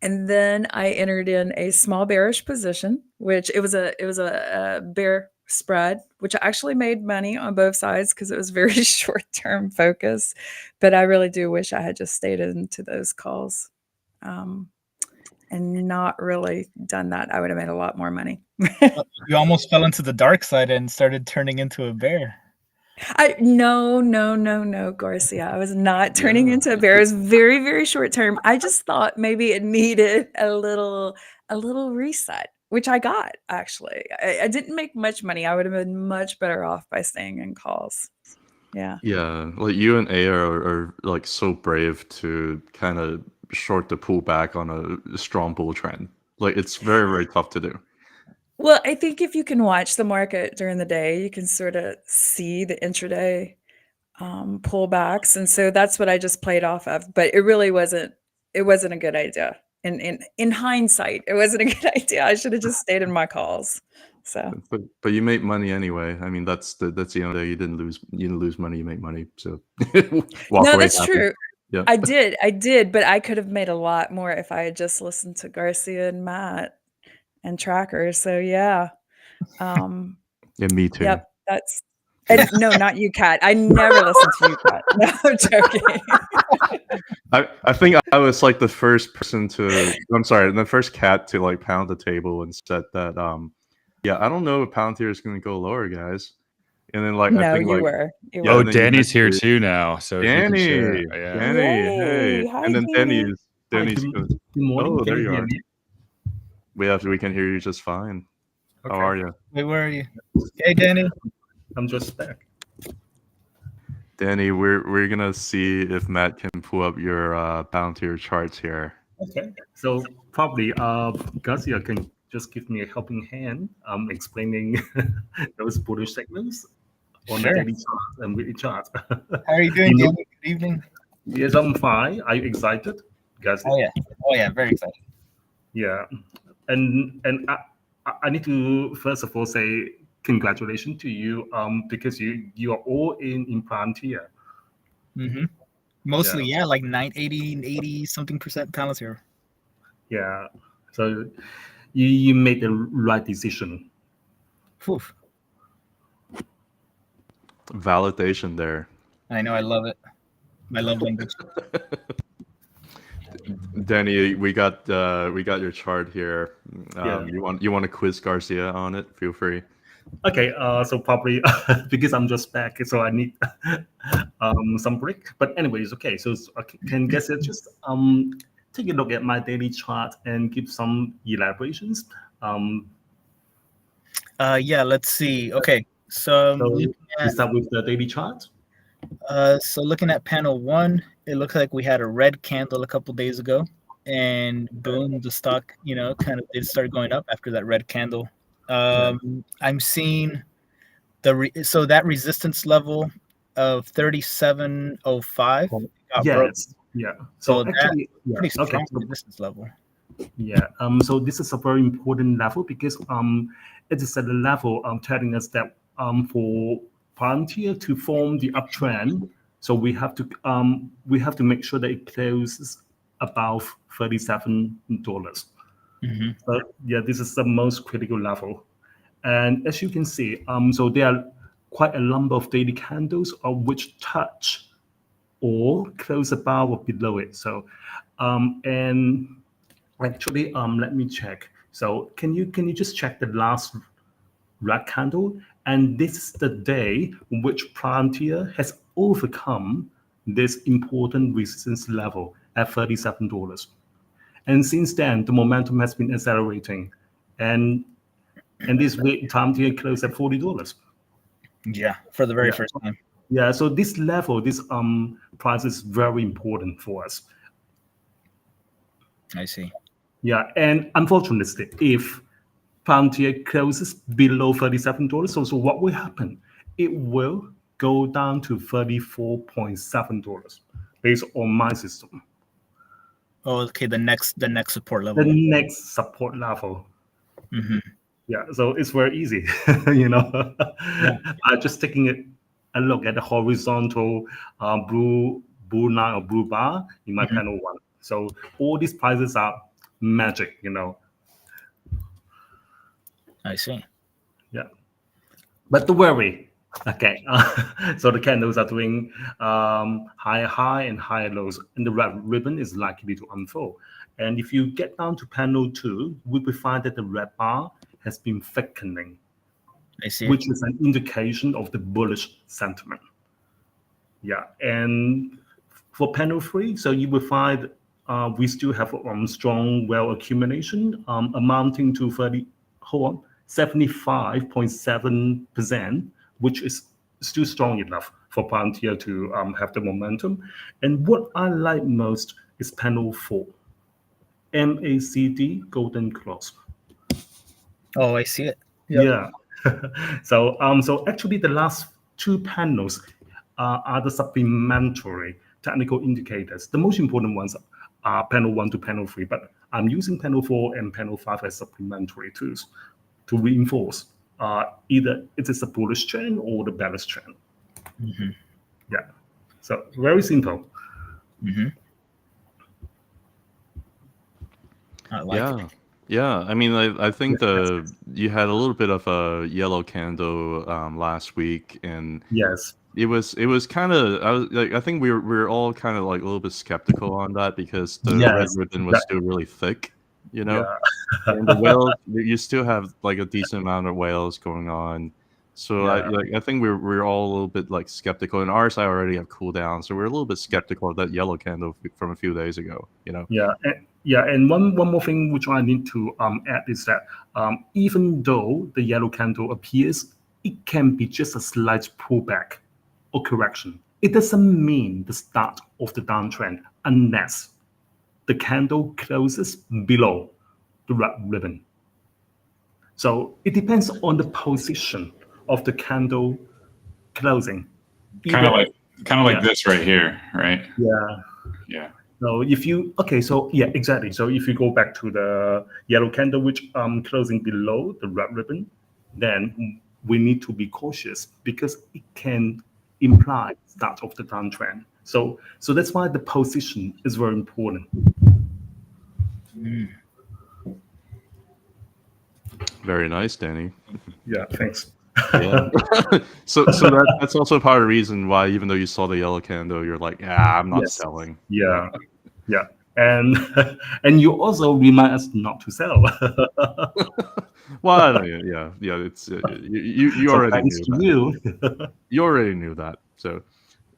and then I entered in a small bearish position, which it was a bear spread, which I actually made money on both sides because it was very short-term focus. But I really do wish I had just stayed into those calls. And not really done that. I would have made a lot more money. You almost fell into the dark side and started turning into a bear. No, Garcia. I was not turning into a bear. It was very, very short term. I just thought maybe it needed a little reset, which I got actually. I didn't make much money. I would have been much better off by staying in calls. Yeah. Yeah, like you and A are like so brave to kind of short the pullback on a strong bull trend. Like it's very, very tough to do. Well, I think if you can watch the market during the day, you can sort of see the intraday pullbacks, and so that's what I just played off of. But it really wasn't. It wasn't a good idea. In hindsight, it wasn't a good idea. I should have just stayed in my calls. So, but you make money anyway. I mean, that's the end of the day. You didn't lose money. You make money. So walk no, away that's happy. true. Yeah, I did, but I could have made a lot more if I had just listened to Garcia and Matt and Tracker. So yeah. Yeah, me too. Yep, that's no, not you, Kat. I never listened to you, Kat. No, I'm joking. I think I was like the first person to. I'm sorry, the first cat to like pound the table and said that. Yeah, I don't know if Palantir is going to go lower, guys. And then like I No, think you like were. You Yeah, Oh, and then you Danny's here mentioned too now. So if you can share. Danny, Yeah. Danny, hey, Yay. Hi, and then Danny. Danny's Good good. morning. Oh, Can there you you hear are. me? We can hear you just fine. Okay. How are you, Wait, where are you? Hey, Danny. I'm just back. Danny? We're gonna see if Matt can pull up your Palantir charts here. Okay. So probably Garcia can just give me a helping hand explaining those bullish segments on Sure. the daily chart and weekly chart. How are you doing, You know- Danny? Good evening. Yes, I'm fine. Are you excited, Garcia? Oh yeah, very excited. Yeah. And I need to first of all say congratulations to you because you are all in Palantir. Mm-hmm. Mostly, yeah, like 80 something percent Palantir. Yeah. So you made the right decision. Whew. Validation there. I know, I love it. My love language. Danny, we got your chart here. Yeah. You want to quiz Garcia on it? Feel free. Okay, so probably because I'm just back, so I need some break. But anyways, okay. So can guess it just take a look at my daily chart and give some elaborations. Yeah, let's see. Okay, so So looking we at start with the daily chart. looking at panel 1, it looks like we had a red candle a couple days ago, and boom, the stock, kind of did start going up after that red candle. I'm seeing so that resistance level of 37.05 got broken. Yes, yeah. So So actually, yeah. Pretty strong Okay. resistance level. Yeah. So this is a very important level because it is at the level telling us that for Palantir to form the uptrend, so we have to make sure that it closes above $37. Mm-hmm. So yeah, this is the most critical level. And as you can see, so there are quite a number of daily candles of which touch or close above or below it. So and actually let me check. So can you just check the last red candle And this is the day in which Palantir has overcome this important resistance level at $37. And since then, the momentum has been accelerating. And this week, Palantir closed at $40. Yeah, for the very first time. Yeah, so this level, this price is very important for us. I see. Yeah, and unfortunately, if Palantir closes below $37, so what will happen? It will go down to $34.7 based on my system. Oh, okay. The next support The level. next support level. Mm-hmm. Yeah, so it's very easy, just taking a look at the horizontal blue line or blue bar in my panel one. So all these prices are magic, I see. Yeah, but don't worry. Okay, so the candles are doing higher high and higher lows, and the red ribbon is likely to unfold. And if you get down to panel 2, we will find that the red bar has been thickening, I see. which is an indication of the bullish sentiment. Yeah, and for panel 3, so you will find we still have strong well accumulation amounting to 75.7%, which is still strong enough for Palantir to have the momentum. And what I like most is panel 4, MACD Golden Cross. Oh, I see it. Yep. Yeah. So actually the last 2 panels are the supplementary technical indicators. The most important ones are panel 1 to panel 3, but I'm using panel 4 and panel 5 as supplementary tools to reinforce either it is a bullish trend or the bearish trend. Mm-hmm. Yeah. So very simple. Mm-hmm. I like it. Yeah, I mean, I think you had a little bit of a yellow candle last week, and yes, it was kind of I think we were all kind of like a little bit skeptical on that because the red ribbon was still really thick, and the whales, you still have like a decent amount of whales going on. So I think we're all a little bit like skeptical, and ours I already have cooled down, so we're a little bit skeptical of that yellow candle from a few days ago. And one more thing which I need to add is that even though the yellow candle appears, it can be just a slight pullback or correction. It doesn't mean the start of the downtrend unless the candle closes below the red ribbon. So it depends on the position of the candle closing. Kind of like this right here, right? Yeah. So exactly. So if you go back to the yellow candle, which closing below the red ribbon, then we need to be cautious because it can imply start of the downtrend. So that's why the position is very important. Very nice, Danny. Yeah, thanks. Yeah. so that's also part of the reason why, even though you saw the yellow candle, you're like, I'm not selling. Yeah. And you also remind us not to sell. Well, it's you already knew that. You already knew that. So,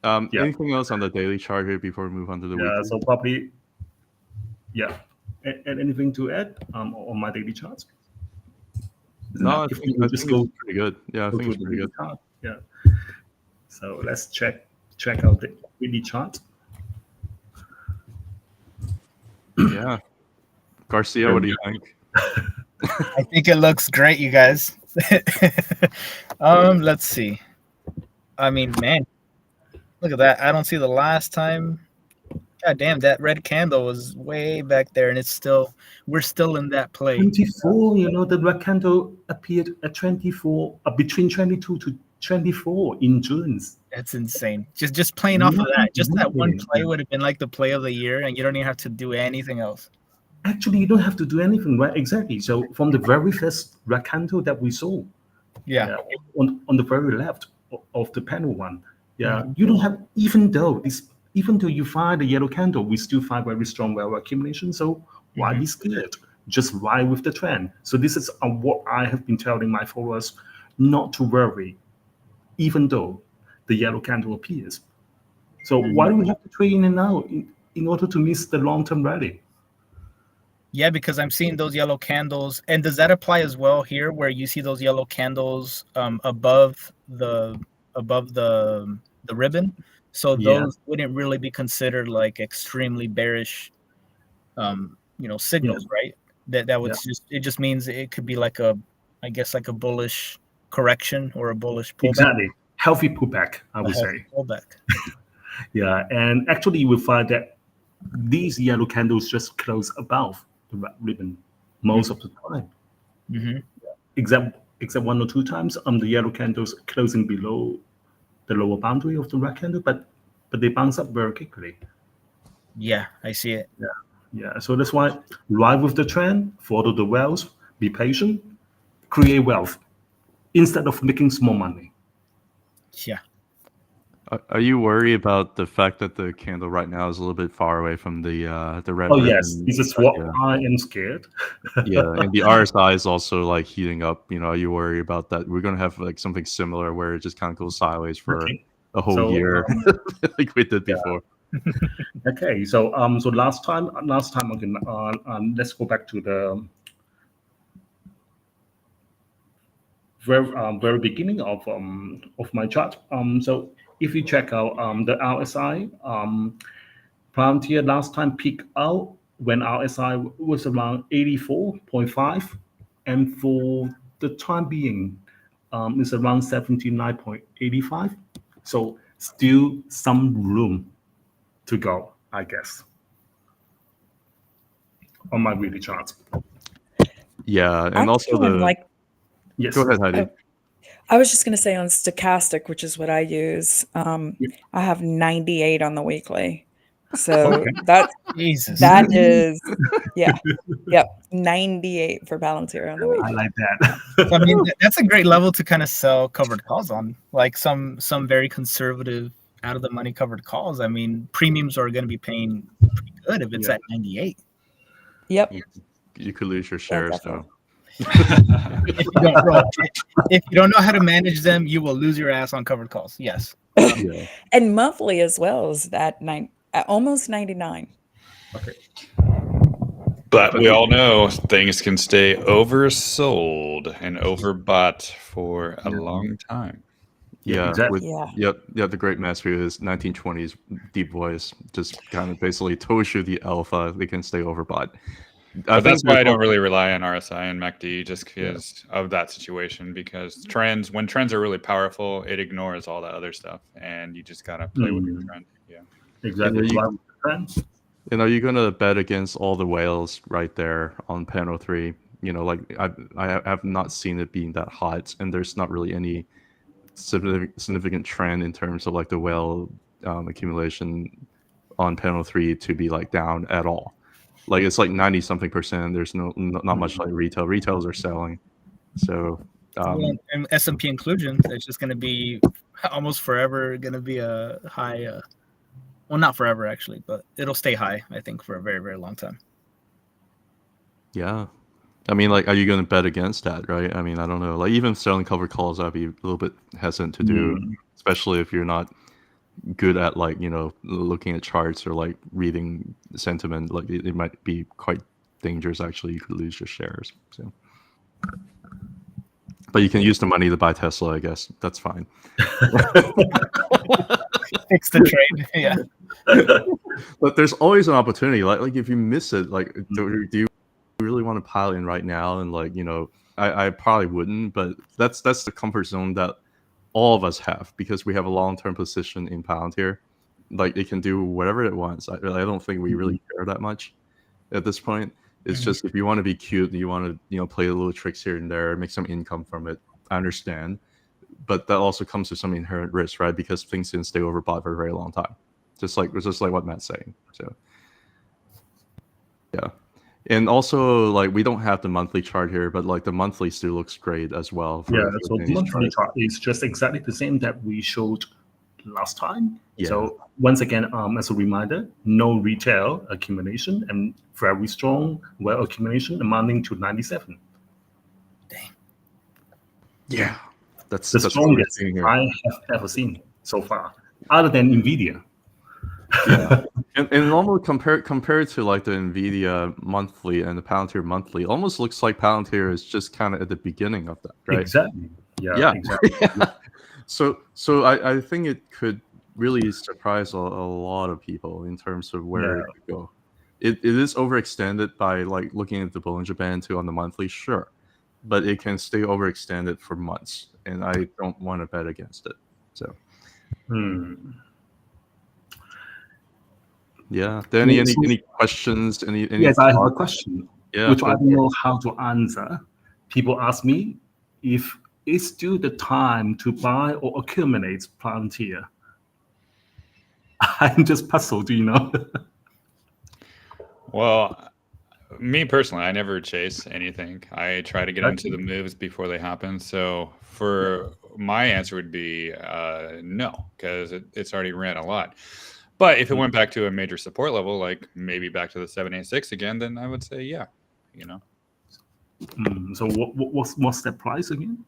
anything else on the daily chart here before we move on to the weekly? So probably, and anything to add on my daily charts? No, I think it's pretty good. Yeah, I think it's pretty good. Yeah. So let's check out the weekly chart. Yeah. Garcia, what do you think? I think it looks great, you guys. Let's see. I mean, man, look at that. I don't see the last time. God damn, that red candle was way back there, and we're still in that play. 24, the red candle appeared at 24, between 22 to 24 in June. That's insane. Just playing off of that. Just that one play would have been like the play of the year, and you don't even have to do anything else. Actually, you don't have to do anything, right? Exactly. So from the very first red candle that we saw, on the very left of the panel one, you don't have, even though you find the yellow candle, we still find very strong value accumulation. So why be scared? Just ride with the trend. So this is what I have been telling my followers not to worry, even though the yellow candle appears. So why do we have to trade in and out in order to miss the long-term rally? Yeah, because I'm seeing those yellow candles. And does that apply as well here, where you see those yellow candles above the ribbon? So Yeah. those wouldn't really be considered like extremely bearish, signals, right? That would just means it could be like a bullish correction or a bullish pullback. Exactly. Healthy pullback, I would say. Pullback. Yeah, and actually you will find that these yellow candles just close above the red ribbon most of the time. Mm-hmm. Except one or two times, the yellow candles closing below the lower boundary of the red candle, but they bounce up very quickly. Yeah, I see it. Yeah. So that's why ride with the trend, follow the whales, be patient, create wealth instead of making small money. Yeah. Are you worried about the fact that the candle right now is a little bit far away from the red Oh ribbon? yes, this is what Yeah. I am scared. Yeah, and the RSI is also like heating up. Are you worried about that? We're gonna have like something similar where it just kind of goes sideways for a whole year, like we did before. Okay, so last time again, let's go back to the very beginning of my chart. So if you check out the RSI, Palantir last time peaked out when RSI was around 84.5, and for the time being, it's around 79.85. So still some room to go, I guess, on my weekly chart. Yeah, and I'm also feeling like Yes. Go ahead, Heidi. I was just going to say on stochastic, which is what I use, I have 98 on the weekly. So that is, yep, 98 for Palantir on the weekly. I like that. So, I mean, that's a great level to kind of sell covered calls on, like some very conservative, out of the money covered calls. I mean, premiums are going to be paying pretty good if it's at 98. Yep. You could lose your shares though. If you don't know how to manage them, you will lose your ass on covered calls. Yes. And monthly as well is that almost 99. Okay. But we all know things can stay oversold and overbought for a long time. Yeah, exactly. The great master is 1920s deep voice, just kind of basically told you the alpha, they can stay overbought. But that's why I don't really rely on RSI and MACD, just because of that situation. Because when trends are really powerful, it ignores all that other stuff, and you just gotta play with your trend. Yeah, exactly. You're gonna bet against all the whales right there on panel 3. Like I have not seen it being that hot, and there's not really any significant trend in terms of like the whale accumulation on panel 3 to be like down at all. Like it's like 90 something percent. There's not much like retail. Retails are selling. So and S&P inclusion, it's just going to be almost forever going to be a high. Well, not forever actually, but it'll stay high. I think for a very, very long time. Yeah, I mean, like, are you going to bet against that, right? I mean, I don't know. Like even selling covered calls, I'd be a little bit hesitant to do, especially if you're not good at like looking at charts or like reading sentiment. Like it might be quite dangerous. Actually, you could lose your shares. So, but you can use the money to buy Tesla. I guess that's fine. Fix the trade. Yeah. But there's always an opportunity. Like if you miss it, like do you really want to pile in right now? And like I probably wouldn't. But that's the comfort zone that all of us have, because we have a long-term position in Palantir. Like it can do whatever it wants. I don't think we really care that much at this point. It's just if you want to be cute and you want to play little tricks here and there, make some income from it, I understand. But that also comes with some inherent risk, right? Because things can stay overbought for a very long time, just like what Matt's saying. So yeah. And also, like, we don't have the monthly chart here, but like the monthly still looks great as well. So the monthly chart is just exactly the same that we showed last time. Yeah. So once again, as a reminder, no retail accumulation and very strong well accumulation amounting to 97. Dang. Yeah. That's The that's what we're strongest seeing here. I have ever seen so far, other than Nvidia. Yeah, and normally compared to like the Nvidia monthly and the Palantir monthly, almost looks like Palantir is just kind of at the beginning of that, right? Exactly. Yeah, Yeah. exactly. So I think it could really surprise a lot of people in terms of where it could go. It is overextended by like looking at the Bollinger Band too on the monthly, sure, but it can stay overextended for months, and I don't want to bet against it. So yeah, Danny, any questions? Any Yes, I have a thoughts? question, Yeah, which I go don't for it. know how to answer. People ask me if it's still the time to buy or accumulate Palantir. I'm just puzzled, Well, me personally, I never chase anything. I try to get into the moves before they happen. So for my answer would be no, because it's already ran a lot. But if it went back to a major support level, like maybe back to the 786 again, then I would say yeah. So what's that price again?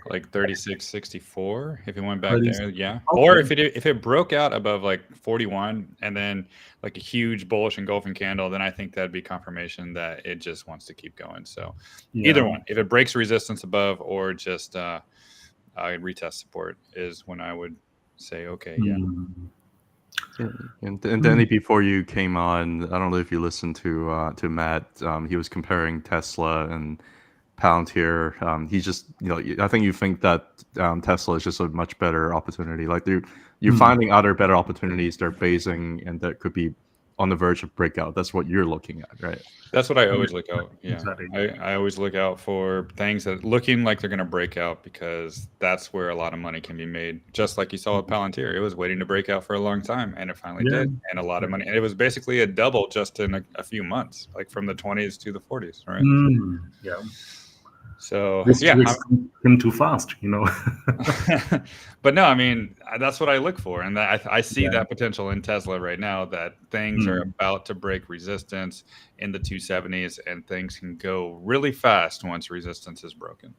Like 36.64 if it went back 36. there, yeah. Okay. Or if it broke out above like 41 and then like a huge bullish engulfing candle, then I think that'd be confirmation that it just wants to keep going. So either one, if it breaks resistance above or just retest support is when I would say okay, yeah. And Danny, before you came on, I don't know if you listened to Matt. He was comparing Tesla and Palantir. He just, I think you think that Tesla is just a much better opportunity. Like you're finding other better opportunities they're basing and that could be on the verge of breakout. That's what you're looking at, right? That's what I always look out. Yeah, Exactly. I always look out for things that looking like they're going to break out because that's where a lot of money can be made. Just like you saw with Palantir, it was waiting to break out for a long time, and it finally did, and a lot of money. And it was basically a double just in a few months, like from the 20s to the 40s, right? Yeah. So This yeah, came too fast, But no, I mean that's what I look for, and I see that potential in Tesla right now. That things are about to break resistance in the 270s, and things can go really fast once resistance is broken.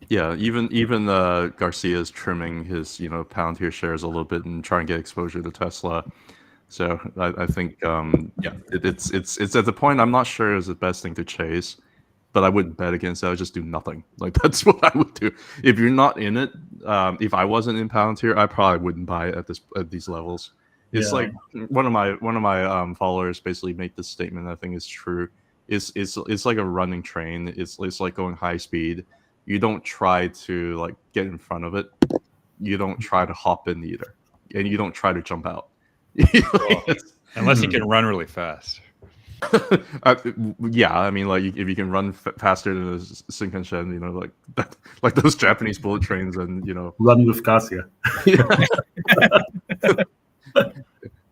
Yeah, even Garcia is trimming his Palantir shares a little bit and trying to get exposure to Tesla. So I think it's at the point I'm not sure is the best thing to chase, but I wouldn't bet against it. I would just do nothing. Like that's what I would do if you're not in it. If I wasn't in Palantir, I probably wouldn't buy it at these levels. It's like one of my followers basically made this statement. I think is true. It's like a running train. It's like going high speed. You don't try to like get in front of it. You don't try to hop in either, and you don't try to jump out. Well, unless you can run really fast. Yeah, I mean, like if you can run faster than a Shinkansen, like that, like those Japanese bullet trains, and run with Garcia.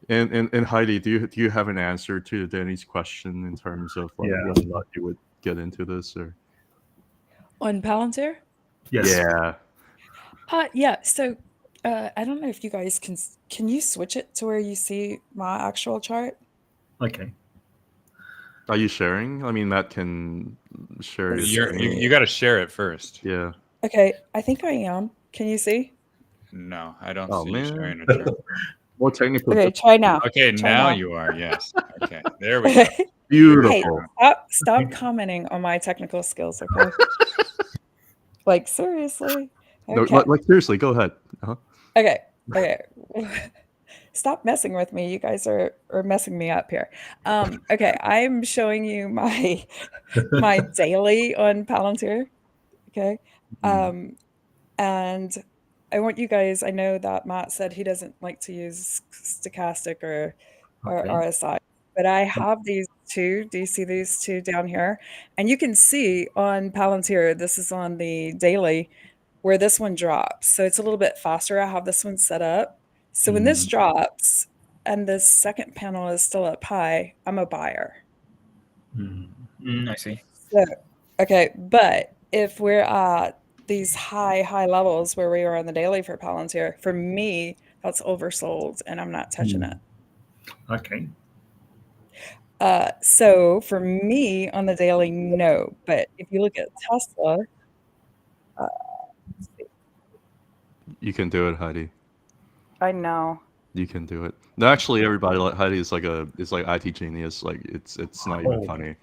And Heidi, do you have an answer to Danny's question in terms of like whether or not you would get into this or on Palantir? Yes. Yeah. Yeah. So I don't know if you guys can you switch it to where you see my actual chart? Okay. Are you sharing? I mean, Matt can share his screen. You got to share it first. Yeah. Okay, I think I am. Can you see? No, I don't see man. you sharing a chart. More technical. Okay, try now. Okay, Try now you are. Yes. Okay, there we go. Beautiful. Hey, stop commenting on my technical skills, okay? Like seriously. Okay. No, like seriously, go ahead. Okay. Stop messing with me. You guys are messing me up here. Okay, I'm showing you my daily on Palantir. Okay. And I want you guys, I know that Matt said he doesn't like to use stochastic or RSI, but I have these two. Do you see these two down here? And you can see on Palantir, this is on the daily, where this one drops. So it's a little bit faster. I have this one set up. So when this drops and this second panel is still up high, I'm a buyer. I see. So, okay, but if we're at these high levels where we are on the daily for Palantir, for me, that's oversold and I'm not touching it. Okay. So for me on the daily, no. But if you look at Tesla, let's see. You can do it, Heidi. I know. You can do it. No, actually, everybody like Heidi is like IT genius. Like it's not even Oh. funny.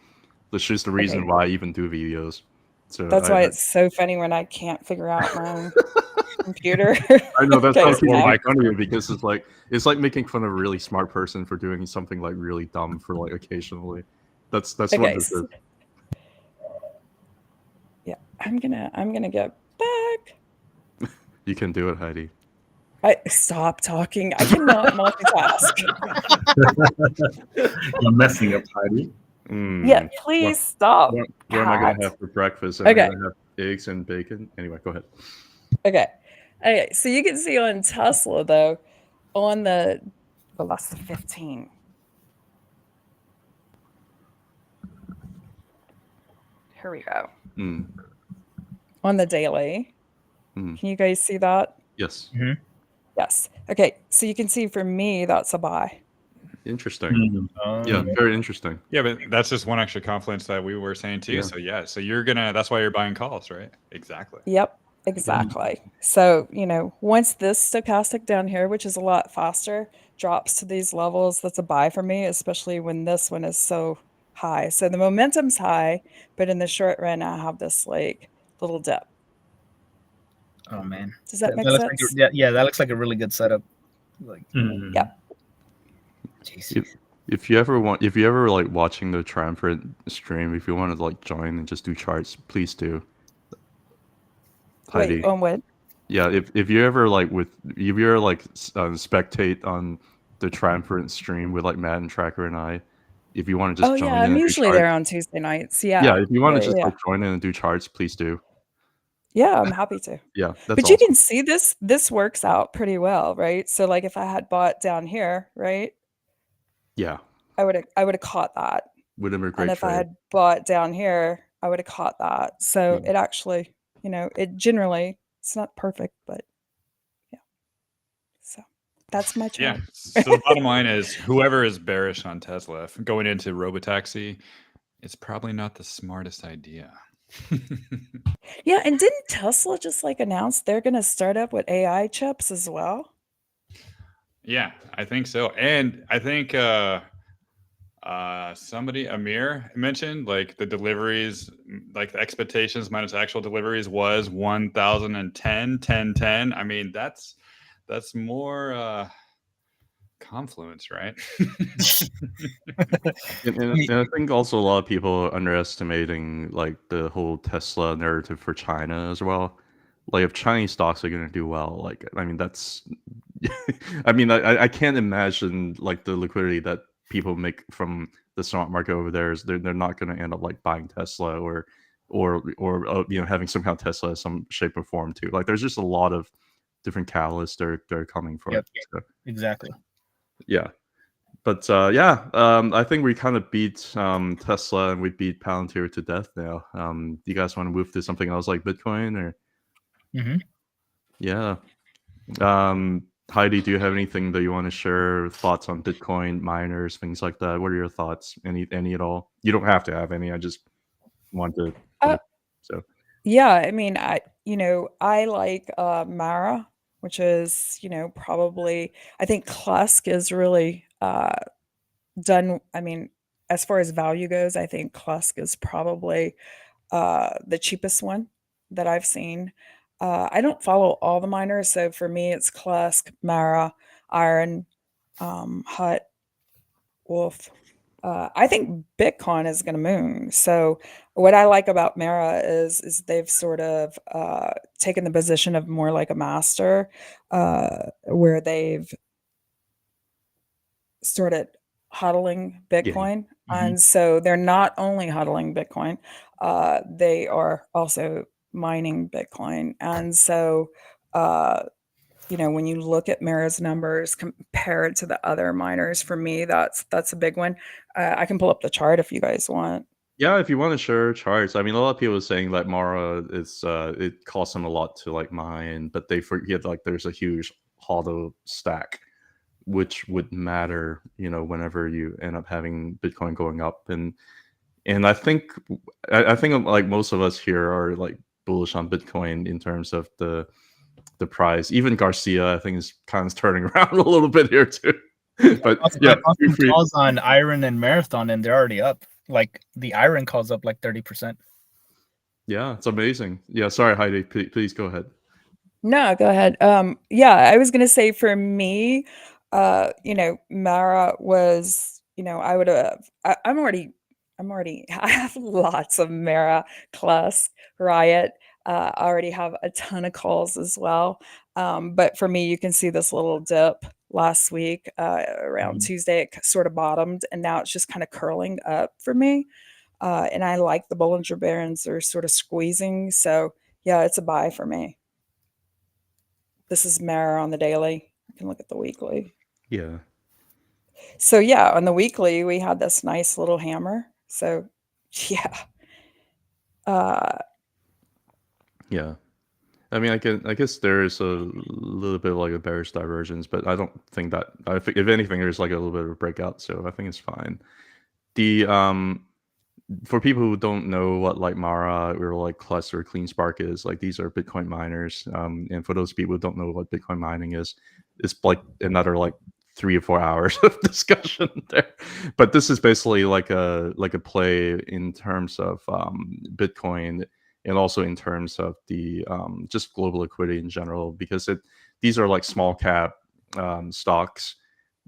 That's just the reason Okay. why I even do videos. So That's why it's so funny when I can't figure out my own computer. I know that's Okay, how so people now- make fun of you because it's like making fun of a really smart person for doing something like really dumb for like occasionally. That's what Okay, this is. yeah, I'm gonna get back. You can do it, Heidi. I stop talking. I cannot multitask. You're messing up, Heidi. Yeah, please stop. What am I gonna Pat. have for breakfast? Am I Okay. gonna have eggs and bacon? Anyway, go ahead. Okay. Okay. So you can see on Tesla though, on the well, that's the 15. Here we go. Mm. On the daily. Mm. Can you guys see that? Yes. Yes. Okay. So you can see for me, that's a buy. Interesting. Yeah, very interesting. Yeah, but that's just one extra confluence that we were saying too. Yeah. So you're gonna. That's why you're buying calls, right? Exactly. Yep. Exactly. So, once this stochastic down here, which is a lot faster, drops to these levels, that's a buy for me, especially when this one is so high. So the momentum's high, but in the short run, I have this like little dip. Oh man, Does that make looks sense? like yeah, that looks like a really good setup. Like, Yeah. jeez. If you ever like watching the Triumphant stream, if you want to like join and just do charts, please do. Heidi. Wait, on what? Yeah, if you ever like spectate on the Triumphant stream with like Matt and Tracker and I, if you want to just Oh join yeah, in I'm and do usually charts, there on Tuesday nights. Yeah. yeah, if you want to Yeah, just yeah. like join in and do charts, please do. Yeah, I'm happy to. Yeah, that's But you awesome. can see this works out pretty well, right? So like if I had bought down here, right? Yeah, I would have caught that. would have been a And great if I trade. had bought down here, I would have caught that. So Mm. it actually, it generally it's not perfect, but yeah. So that's my Yeah. chart. So the bottom line is, whoever is bearish on Tesla going into robotaxi, it's probably not the smartest idea. Yeah, and didn't Tesla just like announce they're gonna start up with AI chips as well? Yeah, I think so. And I think somebody, Amir, mentioned like the deliveries, like the expectations minus actual deliveries was 1,010, 1010. I mean, that's more confluence, right? And I think also a lot of people are underestimating like the whole Tesla narrative for China as well. Like if Chinese stocks are going to do well, like I mean that's, I mean I can't imagine like the liquidity that people make from the stock market over there is they're not going to end up like buying Tesla or having somehow Tesla in some shape or form too. Like there's just a lot of different catalysts that are coming for Yep. it. So, Exactly. yeah. But I think we kind of beat Tesla and we beat Palantir to death now. Do you guys want to move to something else like Bitcoin or? Mhm. Yeah. Heidi, do you have anything that you want to share? Thoughts on Bitcoin miners, things like that? What are your thoughts? Any at all? You don't have to have any. I just want to. So Yeah, I mean, I like Mara, which is, probably I think Klusk is really done. I mean, as far as value goes, I think Klusk is probably the cheapest one that I've seen. I don't follow all the miners, so for me, it's Klusk, Mara, Iron, Hut, Wolf. I think Bitcoin is going to moon. So what I like about Mara is they've sort of taken the position of more like a master, where they've started hodling Bitcoin. And so they're not only hodling Bitcoin, they are also mining Bitcoin. And so, when you look at Mara's numbers compared to the other miners, for me, that's a big one. I can pull up the chart if you guys want. yeah, if you want to share charts, I mean, a lot of people are saying that Mara is it costs them a lot to like mine, but they forget like there's a huge hodl stack which would matter, whenever you end up having Bitcoin going up. And I think like most of us here are like bullish on Bitcoin in terms of the price. Even Garcia, I think, is kind of turning around a little bit here too. But yeah, I bought some calls on Iron and Marathon, and they're already up. Like the Iron calls up like 30%. Yeah, it's amazing. Yeah, sorry, Heidi. Please go ahead. No, go ahead. Yeah, I was gonna say for me, Mara was, I would have. I have lots of Mara, Clusk, Riot. I already have a ton of calls as well. But for me, you can see this little dip last week around Tuesday. It sort of bottomed, and now it's just kind of curling up for me. And I like the Bollinger Bands are sort of squeezing. So yeah, it's a buy for me. This is Mara on the daily. I can look at the weekly. Yeah. So yeah, on the weekly, we had this nice little hammer. So yeah. Yeah. I mean, I guess there is a little bit of like a bearish divergence, but I don't think that. If anything, there's like a little bit of a breakout, so I think it's fine. The For people who don't know what like Mara or like Cluster or CleanSpark is, like these are Bitcoin miners. And for those people who don't know what Bitcoin mining is, it's like another like 3 or 4 hours of discussion there. But this is basically like a play in terms of Bitcoin, and also in terms of the just global liquidity in general, because these are like small cap stocks.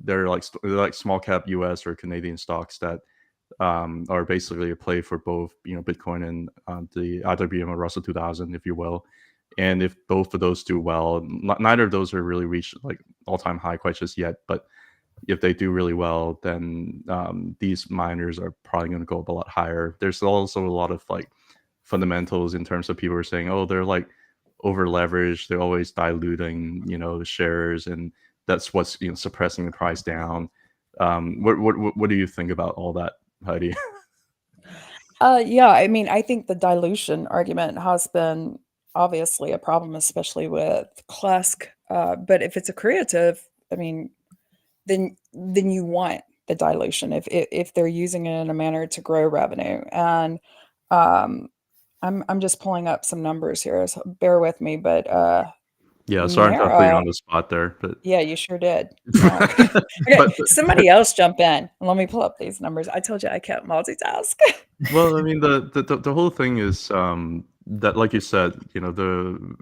They're like small cap US or Canadian stocks that are basically a play for both, Bitcoin and the IWM or Russell 2000, if you will. And if both of those do well, neither of those are really reached like all-time high quite just yet, but if they do really well, then these miners are probably going to go up a lot higher. There's also a lot of like fundamentals in terms of people are saying, oh, they're like over leveraged, they're always diluting, the shares, and that's what's suppressing the price down. What do you think about all that, Heidi? Yeah, I mean, I think the dilution argument has been obviously a problem, especially with Klesk. But if it's accretive, I mean, then you want the dilution if they're using it in a manner to grow revenue. And I'm just pulling up some numbers here, so bear with me. But Yeah, sorry to put you Mara, on the spot there, but yeah, you sure did. Okay, but somebody else jump in. Let me pull up these numbers. I told you I can't multitask. well, I mean, the whole thing is that, like you said, the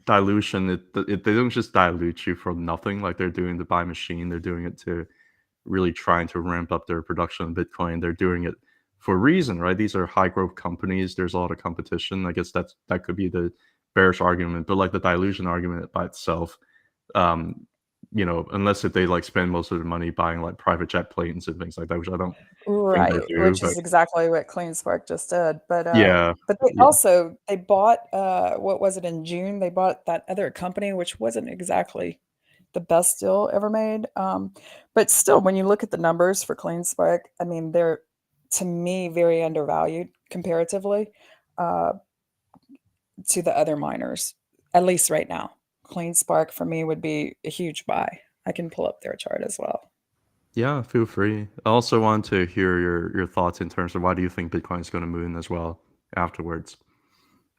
dilution. They don't just dilute you for nothing. Like they're doing to buy machine. They're doing it to really trying to ramp up their production of Bitcoin. They're doing it for a reason, right? These are high growth companies. There's a lot of competition. I guess that could be the bearish argument, but like the dilution argument by itself, um, unless if they like spend most of their money buying like private jet planes and things like that, which I don't think they Right, do. which But is exactly what CleanSpark just did. yeah, But they yeah, also they bought what was it in June? They bought that other company, which wasn't exactly the best deal ever made. But still, when you look at the numbers for CleanSpark, I mean, they're to me very undervalued comparatively uh, to the other miners, at least right now. CleanSpark for me would be a huge buy. I can pull up their chart as well. yeah. Feel free. I also want to hear your thoughts in terms of why do you think Bitcoin is going to move as well afterwards.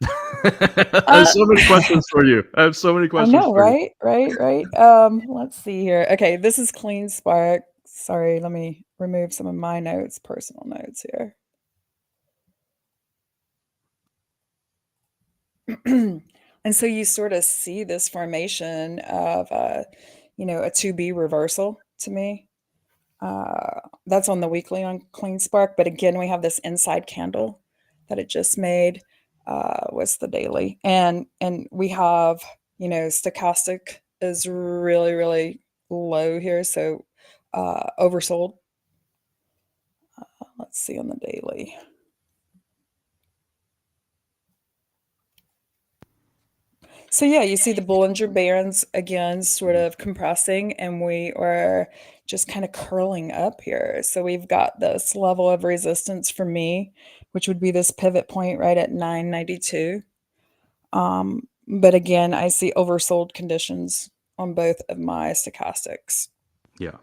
I have Uh, so many questions for you. I have so many I questions know, for you. right. Let's see here. Okay, this is CleanSpark. Sorry, let me remove some of my notes, personal notes here. And so you sort of see this formation of, a 2B reversal to me. That's on the weekly on CleanSpark. But again, we have this inside candle that it just made. Was the daily, and we have stochastic is really really low here, so oversold. Let's see on the daily. So yeah, you see the Bollinger Bands again sort of compressing, and we are just kind of curling up here. So we've got this level of resistance for me, which would be this pivot point right at 992. But again, I see oversold conditions on both of my stochastics. Yeah.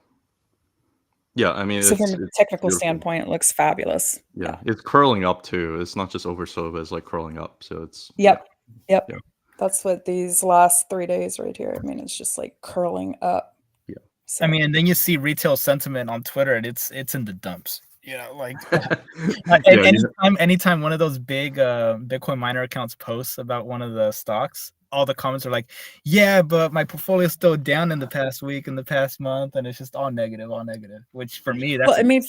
Yeah, I mean, So from a it's technical beautiful. standpoint, it looks fabulous. Yeah, it's curling up too. It's not just oversold, but it's like curling up. So it's Yep. yeah. Yep. That's what these last 3 days right here. I mean, it's just like curling up. Yeah. So I mean, and then you see retail sentiment on Twitter, and it's in the dumps. You know, like Yeah, anytime one of those big Bitcoin miner accounts posts about one of the stocks, all the comments are like, "Yeah, but my portfolio's still down in the past week, in the past month," and it's just all negative. Which for me, that's well, I mean,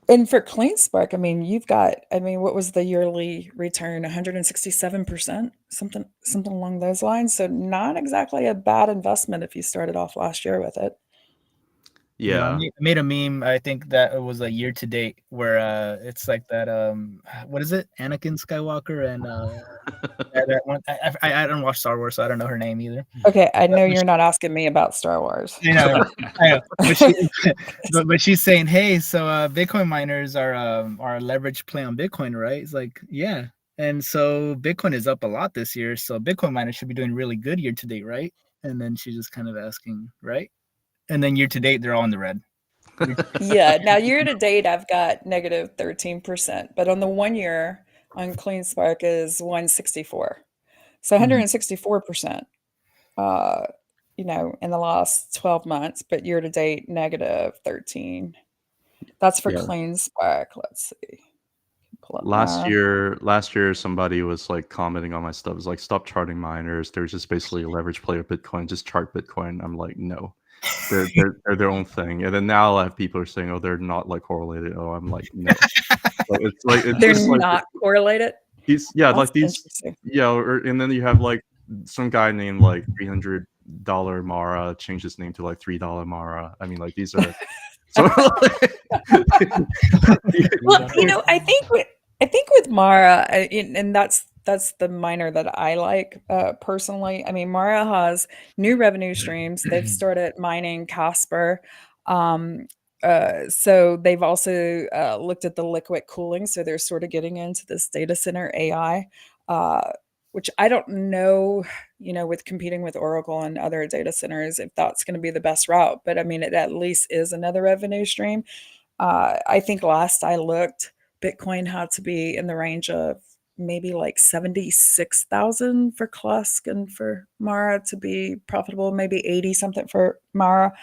and for CleanSpark, I mean, you've got, I mean, what was the yearly return? 167%, something along those lines. So not exactly a bad investment if you started off last year with it. yeah. I made a meme. I think that it was a year to date where it's like that. What is it? Anakin Skywalker and that one. I don't watch Star Wars, so I don't know her name either. Okay, I know you're not asking me about Star Wars. I know. But she's saying, hey, so Bitcoin miners are a leverage play on Bitcoin, right? It's like, yeah. And so Bitcoin is up a lot this year, so Bitcoin miners should be doing really good year to date, right? And then she's just kind of asking, right? And then year to date, they're all in the red. Yeah. Now year to date, I've got negative 13%, but on the 1 year on CleanSpark is 164. So 164%. You know, in the last 12 months, but year to date, negative 13. That's for Yeah. CleanSpark. Let's see. Pull up Last Mara. year, somebody was like commenting on my stuff. It was like, stop charting miners. They're just basically a leverage play of Bitcoin. Just chart Bitcoin. I'm like, no, they're their own thing. And then now I have people are saying, oh, they're not like correlated. Oh, I'm like, no. So it's like They're just like not correlated. these, That's like these, interesting. and then you have like some guy named like $300 Mara changed his name to like $3 Mara. I mean, like these are. So, Well, you know, I think with Mara, and that's the miner that I like personally. I mean, Mara has new revenue streams. They've started mining Casper. So they've also looked at the liquid cooling. So they're sort of getting into this data center AI, which I don't know, you know, with competing with Oracle and other data centers, if that's going to be the best route. But I mean, it at least is another revenue stream. I think last I looked, Bitcoin had to be in the range of maybe like 76,000 for Klusk and for Mara to be profitable, maybe 80 something for Mara.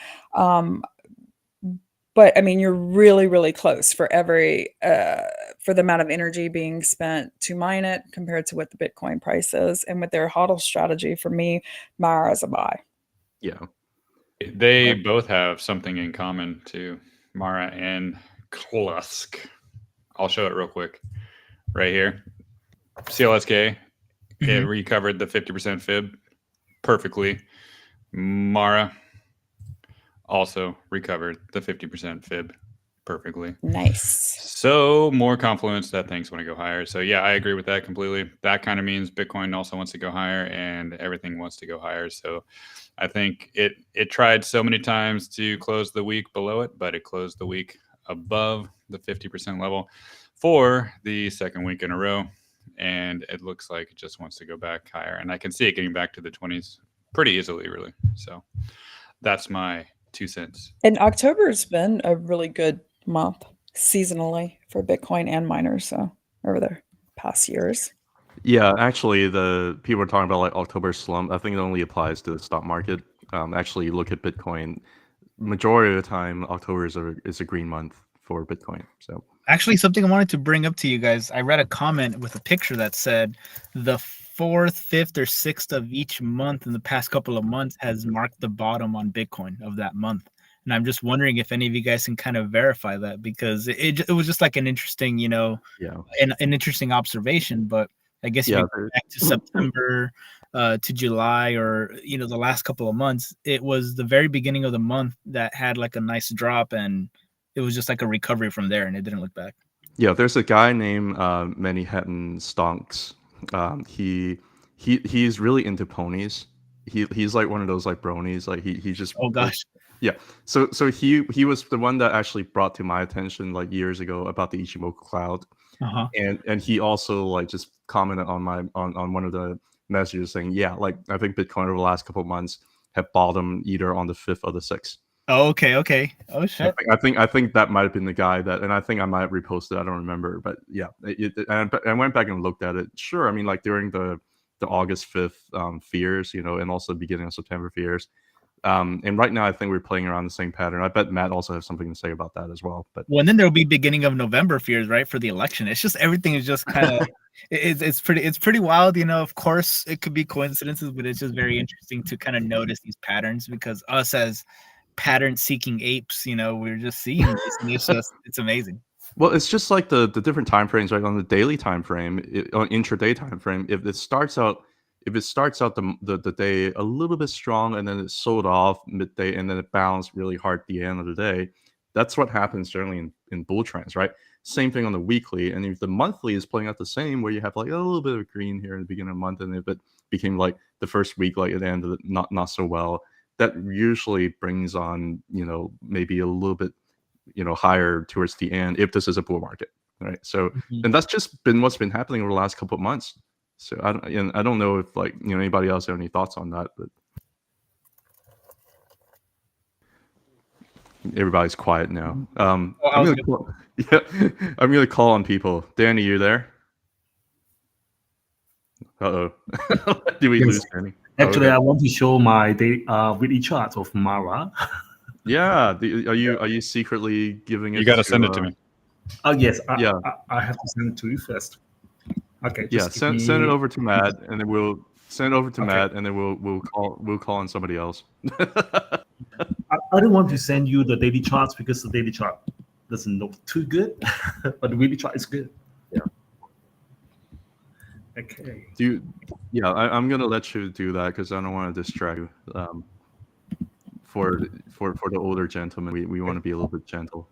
But I mean, you're really, really close for every for the amount of energy being spent to mine it compared to what the Bitcoin price is. And with their HODL strategy, for me, Mara is a buy. yeah. They both have something in common too, Mara and Klusk. I'll show it real quick. Right here. CLSK, it recovered the 50% fib perfectly. Mara also recovered the 50% fib perfectly. Nice. So more confluence that things want to go higher. So yeah, I agree with that completely. That kind of means Bitcoin also wants to go higher and everything wants to go higher. So I think it tried so many times to close the week below it, but it closed the week above the 50% level for the second week in a row. And it looks like it just wants to go back higher. And I can see it getting back to the 20s pretty easily, really. So that's my 2 cents. And October's been a really good month seasonally for Bitcoin and miners. So over the past years. Yeah, actually, the people are talking about like October slump. I think it only applies to the stock market. Actually, you look at Bitcoin. Majority of the time, October is a green month for Bitcoin. So actually, something I wanted to bring up to you guys. I read a comment with a picture that said the 4th, 5th, or 6th of each month in the past couple of months has marked the bottom on Bitcoin of that month. And I'm just wondering if any of you guys can kind of verify that, because it was just like an interesting, you know, an interesting observation. But I guess if you go back to September to July, or, you know, the last couple of months, it was the very beginning of the month that had like a nice drop, and it was just like a recovery from there, and it didn't look back. Yeah, there's a guy named Manhattan Stonks. He's really into ponies. He's like one of those like bronies. Like he just yeah. So he was the one that actually brought to my attention like years ago about the Ichimoku cloud. And he also like just commented on my on one of the messages saying, yeah, like I think Bitcoin over the last couple of months have bottomed either on the 5th or the 6th. Oh, okay. Oh shit. I think that might have been the guy that, and I think I might have reposted. I don't remember, but yeah, and I went back and looked at it. Sure, I mean, like during the August 5th fears, and also the beginning of September fears. And right now, I think we're playing around the same pattern. I bet Matt also has something to say about that as well. But well, and then there'll be beginning of November fears, right, for the election. It's just everything is just kind of it's pretty wild. Of course, it could be coincidences, but it's just very interesting to kind of notice these patterns because us as pattern-seeking apes, we're just seeing this, and it's amazing. Well, it's just like the different time frames, right? On the daily time frame, on intraday time frame, if it starts out the day a little bit strong and then it's sold off midday and then it bounced really hard at the end of the day, that's what happens generally in bull trends, right? Same thing on the weekly, and if the monthly is playing out the same, where you have like a little bit of green here in the beginning of the month, and if it became like the first week, like at the end of it, not so well, that usually brings on maybe a little bit higher towards the end if this is a bull market, right? So and that's just been what's been happening over the last couple of months. So I don't know if anybody else have any thoughts on that, but everybody's quiet now. I'm gonna call on people. Danny, you there? Uh-oh. Did we lose Danny? Actually, I want to show my weekly chart of Mara. Yeah, are you secretly giving it? You got to send it to me. Oh yes, I have to send it to you first. Okay. Yeah, send it over to Matt, and then we'll send it over to Matt, and then we'll call on somebody else. I don't want to send you the daily charts because the daily chart doesn't look too good, but the weekly chart is good. Yeah. Okay. I'm gonna let you do that because I don't want to distract you. For the older gentlemen, we want to be a little bit gentle.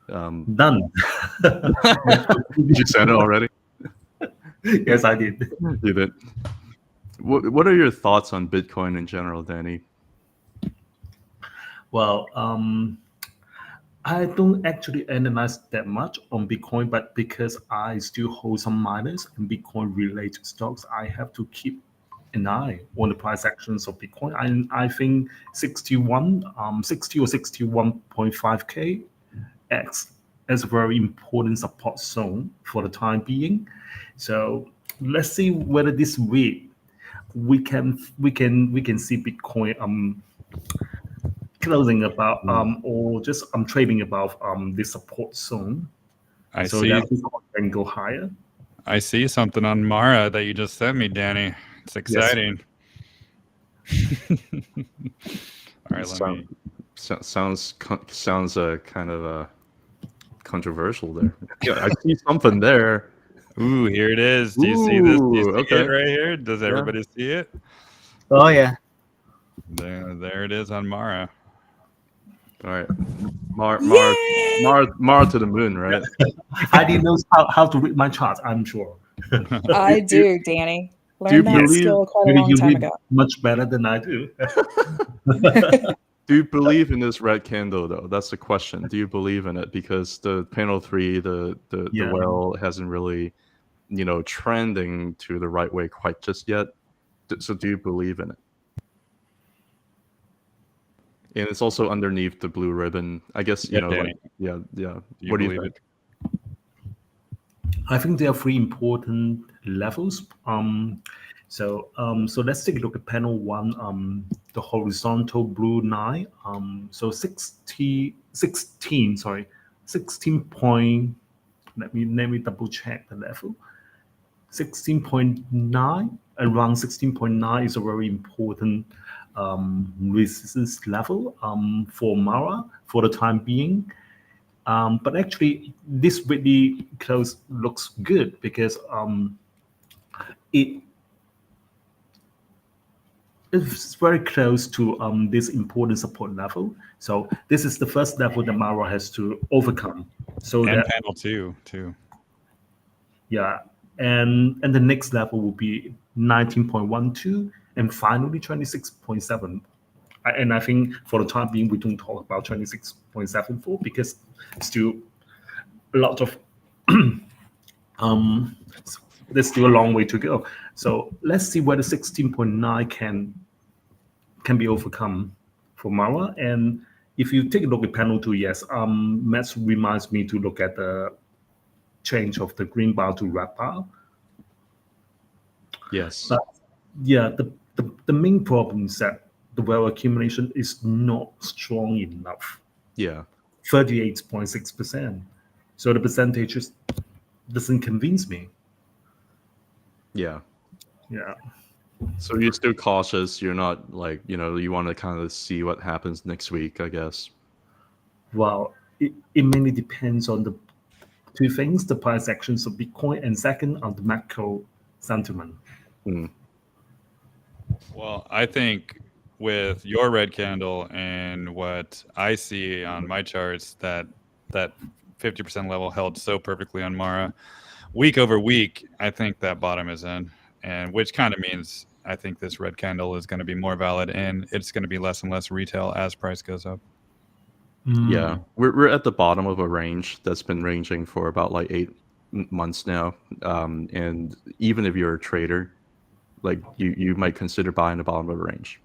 Done. Did you send it already? Yes, I did. You did. What are your thoughts on Bitcoin in general, Danny? Well, I don't actually analyze that much on Bitcoin, but because I still hold some miners and Bitcoin related stocks, I have to keep an eye on the price actions of Bitcoin. I think 60 or 61.5K X is a very important support zone for the time being. So let's see whether this week we can see Bitcoin closing about or just trading above the support zone. I so see. That Bitcoin can go higher. I see something on Mara that you just sent me, Danny. It's exciting. Yes. All right, sounds kind of controversial there. Yeah, I see something there. Ooh, here it is. Do you see this? Do you see it right here? Does everybody see it? Oh yeah. There it is on Mara. All right, Mara to the moon, right? Heidi knows how to read my charts, I'm sure. I do, Danny. Learned that skill quite a long time ago. Much better than I do. Do you believe in this red candle though? That's the question. Do you believe in it? Because the panel 3, the well hasn't really, trending to the right way quite just yet. So do you believe in it? And it's also underneath the blue ribbon. I guess yeah. What do you think? I think there are 3 important levels. So let's take a look at panel 1, the horizontal blue line. So 16 point. Let me double check the level. 16.9, around 16.9 is a very important resistance level for Mara for the time being. But actually, this really close looks good because it's very close to this important support level. So this is the first level that Mara has to overcome. So and panel 2 too. Yeah, and the next level will be 19.12 and finally 26.7. And I think for the time being, we don't talk about 26.74 because still a lot of there's still a long way to go. So let's see whether 16.9 can be overcome for Mara. And if you take a look at panel 2, yes, Matt reminds me to look at the change of the green bar to red bar. Yes. But yeah, the main problem is that the well accumulation is not strong enough. Yeah. 38.6%. So the percentage doesn't convince me. Yeah. Yeah. So you're still cautious. You're not like, you want to kind of see what happens next week, I guess. Well, it mainly depends on the two things, the price actions of Bitcoin, and second, on the macro sentiment. Well, I think with your red candle and what I see on my charts, that 50% level held so perfectly on Mara, week over week, I think that bottom is in, and which kind of means I think this red candle is going to be more valid, and it's going to be less and less retail as price goes up. Yeah, we're at the bottom of a range that's been ranging for about like 8 months now. And even if you're a trader, like you might consider buying the bottom of a range,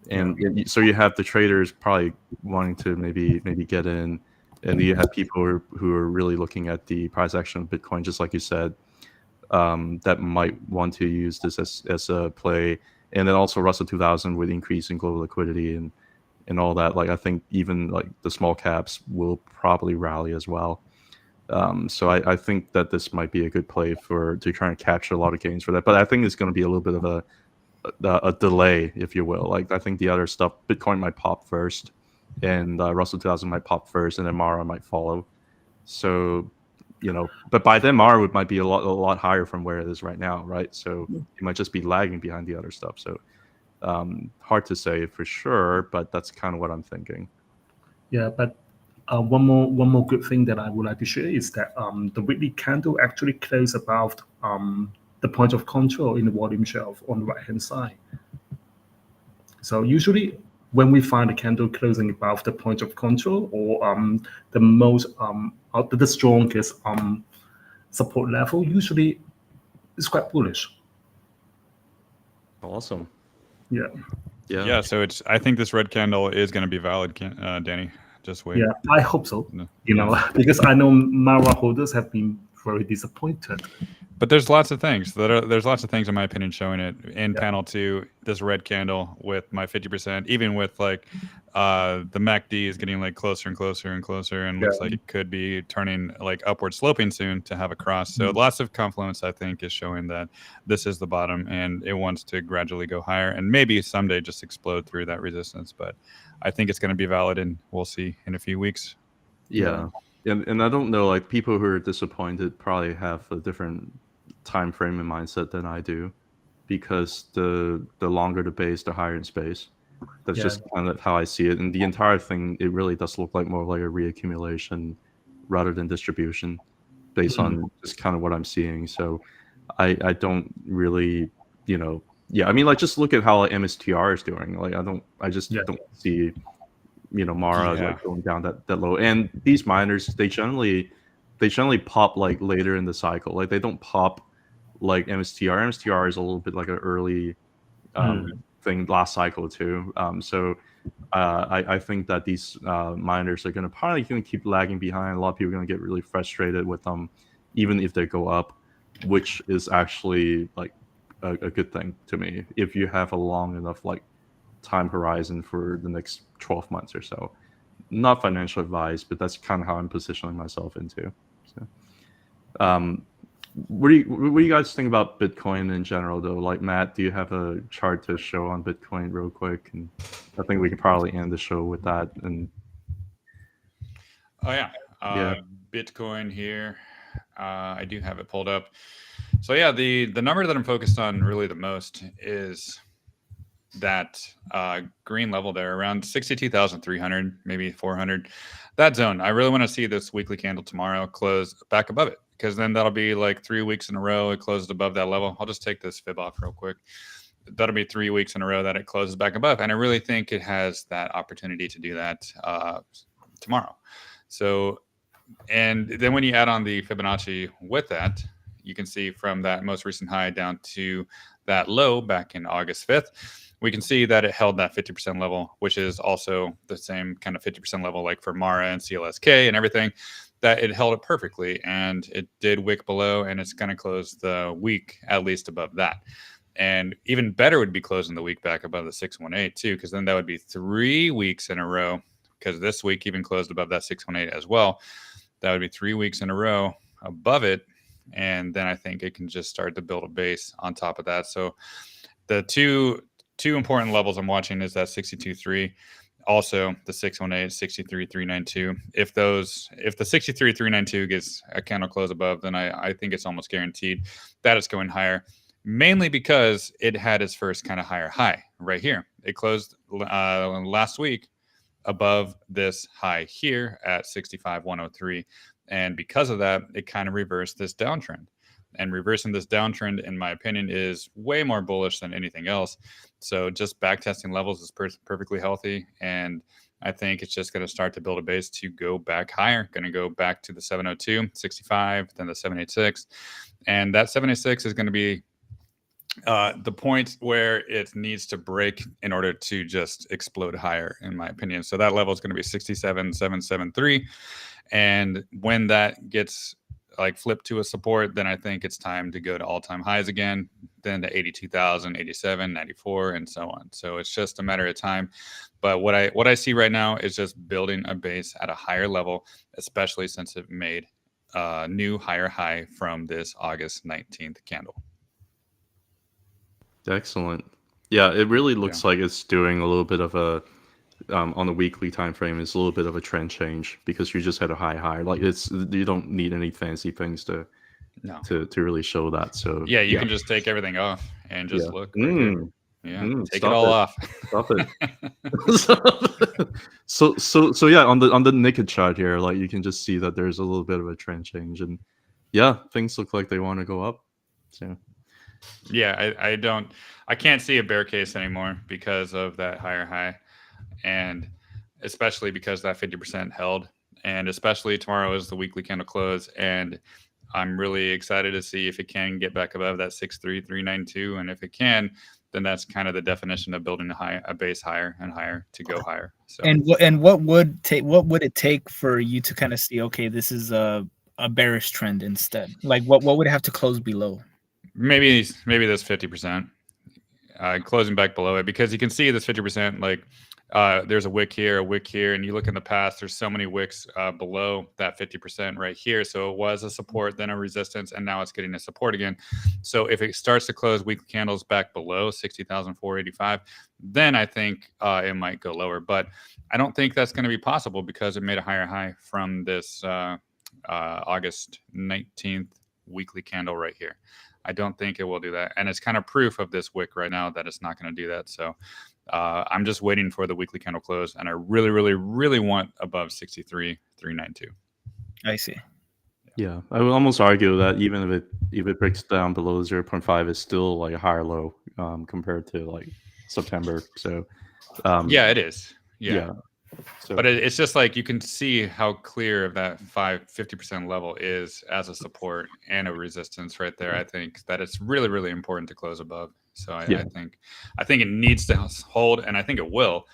and so you have the traders probably wanting to maybe get in, and you have people who are really looking at the price action of Bitcoin, just like you said, that might want to use this as a play. And then also Russell 2000 with increasing global liquidity and all that. Like I think even like the small caps will probably rally as well. So I think that this might be a good play to try and capture a lot of gains for that. But I think it's going to be a little bit of a delay, if you will. Like I think the other stuff, Bitcoin might pop first, and Russell 2000 might pop first, and then Mara might follow. So, but by then Mara might be a lot higher from where it is right now, right? So it might just be lagging behind the other stuff. So hard to say for sure, but that's kind of what I'm thinking. Yeah, but one more good thing that I would like to share is that the weekly candle actually closed above the point of control in the volume shelf on the right hand side. So usually when we find a candle closing above the point of control or the strongest support level, usually it's quite bullish. Awesome. Yeah. So I think this red candle is going to be valid, Danny. Just wait. Yeah, I hope so. No. Because I know Mara holders have been very disappointed. But there's lots of things there's lots of things in my opinion showing it in panel 2. This red candle with my 50%, even with like the MACD is getting like closer and closer and closer, and looks like it could be turning like upward sloping soon to have a cross. So lots of confluence, I think, is showing that this is the bottom and it wants to gradually go higher and maybe someday just explode through that resistance. But I think it's going to be valid, and we'll see in a few weeks. Yeah. And I don't know, like people who are disappointed probably have a different time frame and mindset than I do, because the longer the base, the higher in space. That's just kind of how I see it. And the entire thing, it really does look like more like a reaccumulation rather than distribution based on just kind of what I'm seeing. So I don't really, I mean, like just look at how like, MSTR is doing. Like I just don't see Mara like going down that low. And these miners, they generally pop like later in the cycle. Like they don't pop like MSTR. MSTR is a little bit like an early thing last cycle too. So I think that these miners are probably gonna keep lagging behind. A lot of people are gonna get really frustrated with them, even if they go up, which is actually like a good thing to me if you have a long enough like time horizon for the next 12 months or so. Not financial advice, but that's kind of how I'm positioning myself into. So, what do you guys think about Bitcoin in general, though? Like Matt, do you have a chart to show on Bitcoin real quick? And I think we can probably end the show with that. And Bitcoin here. I do have it pulled up. So yeah, the number that I'm focused on really the most is that green level there around 62,300, maybe 400. That zone. I really want to see this weekly candle tomorrow close back above it, because then that'll be like 3 weeks in a row it closed above that level. I'll just take this fib off real quick. That'll be 3 weeks in a row that it closes back above, and I really think it has that opportunity to do that tomorrow. So, and then when you add on the Fibonacci with that, you can see from that most recent high down to that low back in August 5th, we can see that it held that 50% level, which is also the same kind of 50% level like for Mara and CLSK and everything, that it held it perfectly, and it did wick below, and it's going to close the week at least above that. And even better would be closing the week back above the 618 too, because then that would be 3 weeks in a row, because this week even closed above that 618 as well. That would be 3 weeks in a row above it. And then I think it can just start to build a base on top of that. So the two important levels I'm watching is that 62.3, also the 618, 63.392. If the 63.392 gets a candle close above, then I think it's almost guaranteed that it's going higher, mainly because it had its first kind of higher high right here. It closed last week above this high here at 65.103. And because of that, it kind of reversed this downtrend. And reversing this downtrend, in my opinion, is way more bullish than anything else. So just backtesting levels is perfectly healthy. And I think it's just going to start to build a base to go back higher, going to go back to the 702, 65, then the 786. And that 786 is going to be the point where it needs to break in order to just explode higher, in my opinion. So that level is going to be 67,773. And when that gets like flipped to a support, then I think it's time to go to all-time highs again, then to 82,000, 87, 94, and so on. So it's just a matter of time. But what I see right now is just building a base at a higher level, especially since it made a new higher high from this August 19th candle. Excellent. Yeah, it really looks like it's doing a little bit of a on the weekly time frame. It's a little bit of a trend change because you just had a high. Like you don't need any fancy things to really show that. So yeah, you can just take everything off and just look right here. Yeah, take it Stop all off. Stop it. So yeah, on the naked chart here, like you can just see that there's a little bit of a trend change, and yeah, things look like they want to go up. So yeah, I can't see a bear case anymore because of that higher high, and especially because that 50% held, and especially tomorrow is the weekly candle close, and I'm really excited to see if it can get back above that 63,392, and if it can, then that's kind of the definition of building a base higher and higher to go higher. So and what would it take for you to kind of see, okay, this is a bearish trend instead? Like what would it have to close below? Maybe this 50%, closing back below it, because you can see this 50%, like there's a wick here, and you look in the past, there's so many wicks below that 50% right here. So it was a support, then a resistance, and now it's getting a support again. So if it starts to close weekly candles back below 60,485, then I think it might go lower. But I don't think that's going to be possible because it made a higher high from this August 19th weekly candle right here. I don't think it will do that. And it's kind of proof of this wick right now that it's not going to do that. So I'm just waiting for the weekly candle close. And I really, really, really want above 63,392. I see. Yeah, I would almost argue that even if it breaks down below 0.5, it's still like a higher low compared to like September. So yeah, it is. Yeah. So, but it's just like you can see how clear of that 50% level is as a support and a resistance right there. I think that it's really, really important to close above. So I think it needs to hold, and I think it will.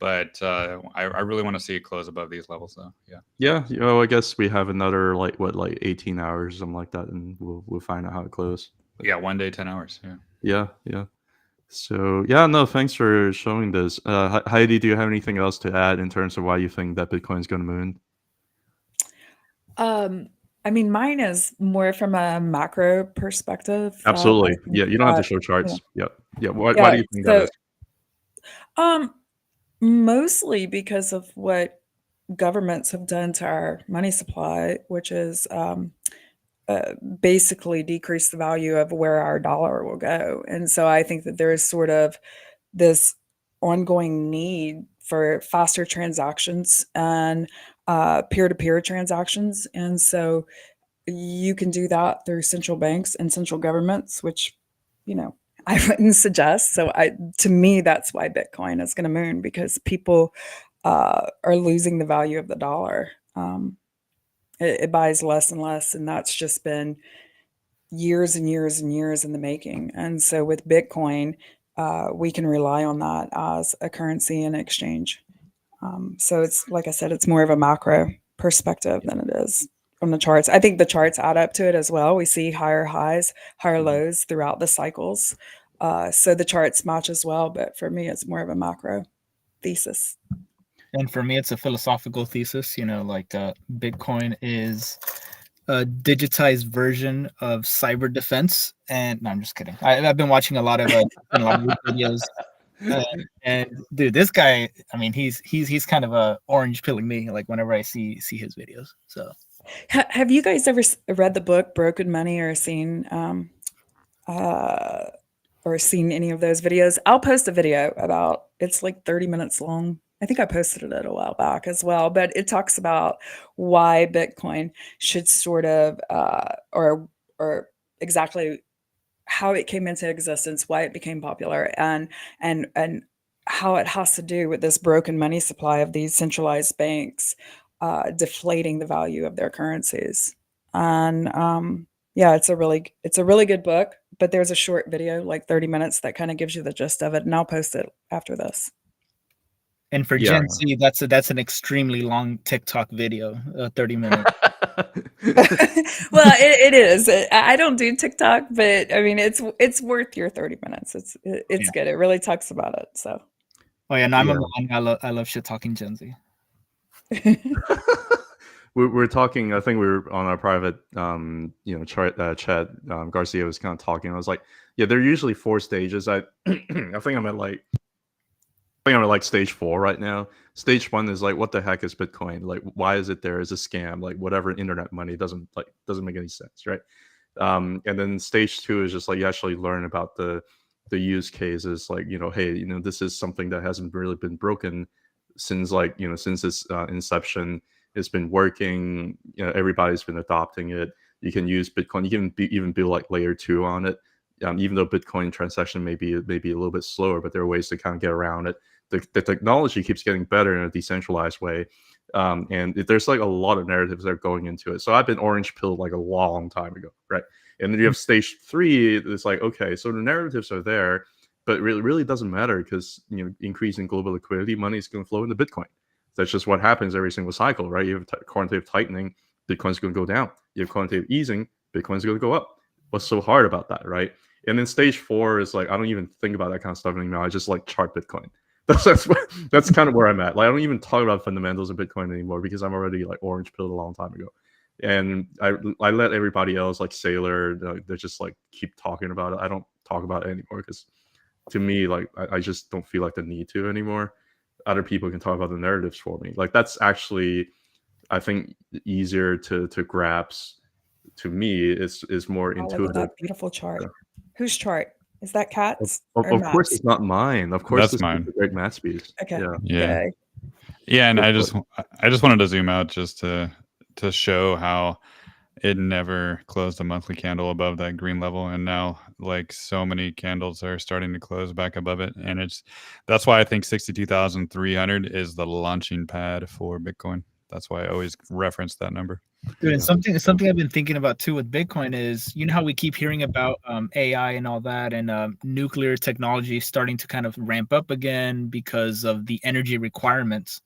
But I really want to see it close above these levels, though. Yeah. I guess we have another like 18 hours, something like that, and we'll find out how it closes. Yeah, 1 day, 10 hours. Yeah. So no, thanks for showing this. Heidi, do you have anything else to add in terms of why you think that Bitcoin's going to moon? I mean, mine is more from a macro perspective. Absolutely. You don't have to show charts. Yeah. Why do you think that is? Mostly because of what governments have done to our money supply, which is basically decrease the value of where our dollar will go. And so I think that there is sort of this ongoing need for faster transactions and peer-to-peer transactions. And so you can do that through central banks and central governments, which, I wouldn't suggest. So to me, that's why Bitcoin is going to moon, because people are losing the value of the dollar. It buys less and less, and that's just been years and years and years in the making. And so with Bitcoin, we can rely on that as a currency in exchange. So it's, like I said, it's more of a macro perspective than it is from the charts. I think the charts add up to it as well. We see higher highs, higher lows throughout the cycles. So the charts match as well, but for me, it's more of a macro thesis. And for me, it's a philosophical thesis. Like Bitcoin is a digitized version of cyber defense. And no, I'm just kidding. I've been watching a lot of videos. And dude, this guy, I mean, he's kind of a orange pilling me. Like whenever I see his videos. So, have you guys ever read the book Broken Money or seen any of those videos? I'll post a video about, it's like 30 minutes long. I think I posted it a while back as well, but it talks about why Bitcoin should sort of, or exactly how it came into existence, why it became popular, and how it has to do with this broken money supply of these centralized banks deflating the value of their currencies. And yeah, it's a really good book, but there's a short video, like 30 minutes, that kind of gives you the gist of it, and I'll post it after this. And for Gen Z, that's an extremely long TikTok video, 30 minutes. Well, it is. I don't do TikTok, but I mean, it's worth your 30 minutes. It's good. It really talks about it. So. Oh yeah, no, I'm a millennial. I love shit talking Gen Z. We're talking. I think we were on our private, chat. Garcia was kind of talking. I was like, yeah, there are usually 4 stages. I think I'm at like stage 4 right now. Stage 1 is like, what the heck is Bitcoin? Like, why is it there? Is a scam? Like, whatever internet money doesn't make any sense, right? And then stage 2 is just like you actually learn about the use cases. Like, hey, this is something that hasn't really been broken since since its inception. It's been working. Everybody's been adopting it. You can use Bitcoin. You can even build like layer 2 on it. Even though Bitcoin transaction may be a little bit slower, but there are ways to kind of get around it. The technology keeps getting better in a decentralized way, and there's like a lot of narratives that are going into it. So I've been orange pilled like a long time ago, right? And then you have stage 3. It's like, okay, so the narratives are there, but it really doesn't matter because increasing global liquidity, money is going to flow into Bitcoin. That's just what happens every single cycle, right? You have quantitative tightening, Bitcoin's going to go down. You have quantitative easing, Bitcoin's going to go up. What's so hard about that, right? And then stage 4 is like, I don't even think about that kind of stuff anymore. I just like chart Bitcoin. That's kind of where I'm at. Like, I don't even talk about fundamentals of Bitcoin anymore because I'm already like orange pilled a long time ago. And I let everybody else, like Sailor, they just like keep talking about it. I don't talk about it anymore because to me, like, I just don't feel like the need to anymore. Other people can talk about the narratives for me. Like, that's actually, I think, easier to grasp. To me, is more intuitive. Look at that beautiful chart. Whose chart? Is that Cat's? Of course, it's not mine. Of course, that's mine. Is the great Matt's piece. Okay. Yeah. And I just wanted to zoom out just to show how it never closed a monthly candle above that green level, and now like so many candles are starting to close back above it, and that's why I think 62,300 is the launching pad for Bitcoin. That's why I always reference that number. Dude, and something I've been thinking about too with Bitcoin is, how we keep hearing about AI and all that, and nuclear technology starting to kind of ramp up again because of the energy requirements.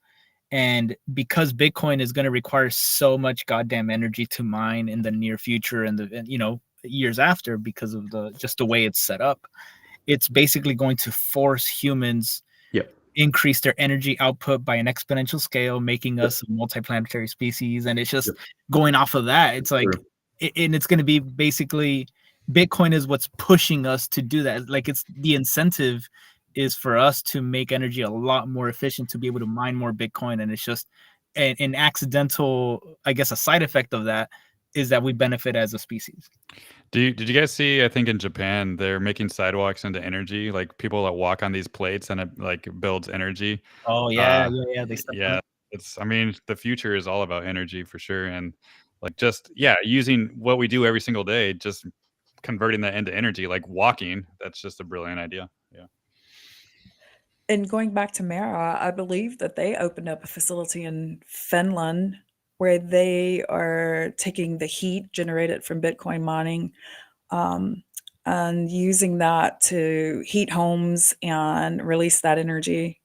And because Bitcoin is going to require so much goddamn energy to mine in the near future and the years after, because of the way it's set up, it's basically going to force humans increase their energy output by an exponential scale, making us a multiplanetary species. And it's just going off of that. It's like, and it's going to be basically, Bitcoin is what's pushing us to do that. Like, it's the incentive is for us to make energy a lot more efficient, to be able to mine more Bitcoin. And it's just an accidental, I guess, a side effect of that is that we benefit as a species. Did you guys see, I think in Japan, they're making sidewalks into energy, like people that walk on these plates and it like builds energy. Oh yeah. I mean, the future is all about energy for sure. And like, just, using what we do every single day, just converting that into energy, like walking, that's just a brilliant idea. Yeah. And going back to Mara, I believe that they opened up a facility in Finland where they are taking the heat generated from Bitcoin mining and using that to heat homes and release that energy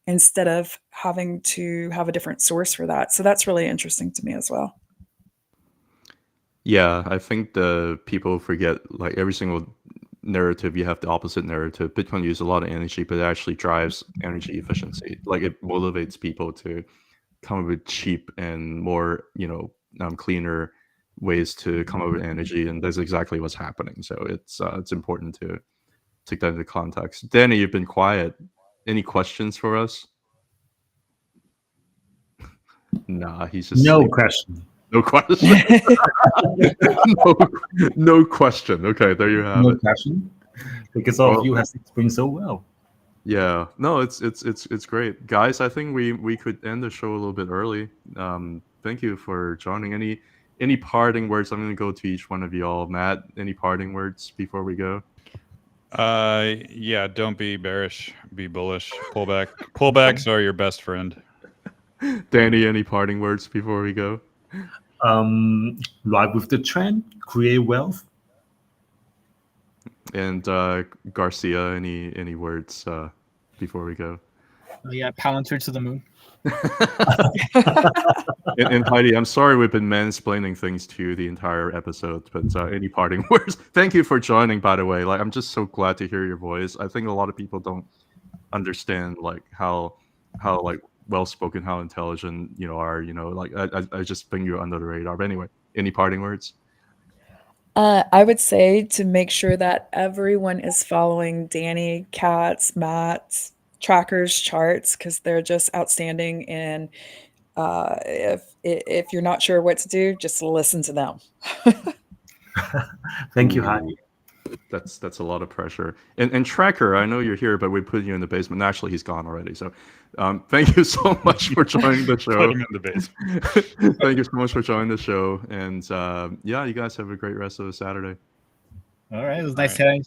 instead of having to have a different source for that. So that's really interesting to me as well. Yeah, I think the people forget, like, every single narrative, you have the opposite narrative. Bitcoin uses a lot of energy, but it actually drives energy efficiency. Like, it motivates people to come up with cheap and more, cleaner ways to come up with energy, and that's exactly what's happening. So it's important to take that into context. Danny, you've been quiet. Any questions for us? Nah, he's just No sleeping. question. No question. no question. Okay, there you have No it. question. Because all Well, of you has explained so well. Yeah, no, it's great, guys. I think we could end the show a little bit early. Thank you for joining. Any parting words? I'm going to go to each one of you all. Matt, any parting words before we go? Yeah, don't be bearish, be bullish. Pullbacks are your best friend. Danny, any parting words before we go? Ride with the trend, create wealth. And Garcia, any words before we go? Yeah, Palantir to the moon. And Heidi, I'm sorry we've been mansplaining things to you the entire episode, but any parting words? Thank you for joining, by the way. Like, I'm just so glad to hear your voice. I think a lot of people don't understand like how like well spoken, how intelligent you are. Like I just think you're under the radar. But anyway, any parting words? I would say to make sure that everyone is following Danny, Kat's, Matt's trackers charts, because they're just outstanding. And if you're not sure what to do, just listen to them. Thank you, Heidi. That's a lot of pressure. And Tracker, I know you're here, but we put you in the basement. Actually, he's gone already. So thank you so much for joining the show. Put him in the basement. Thank you so much for joining the show. And yeah, you guys have a great rest of the Saturday. All right, it was All nice right. chatting.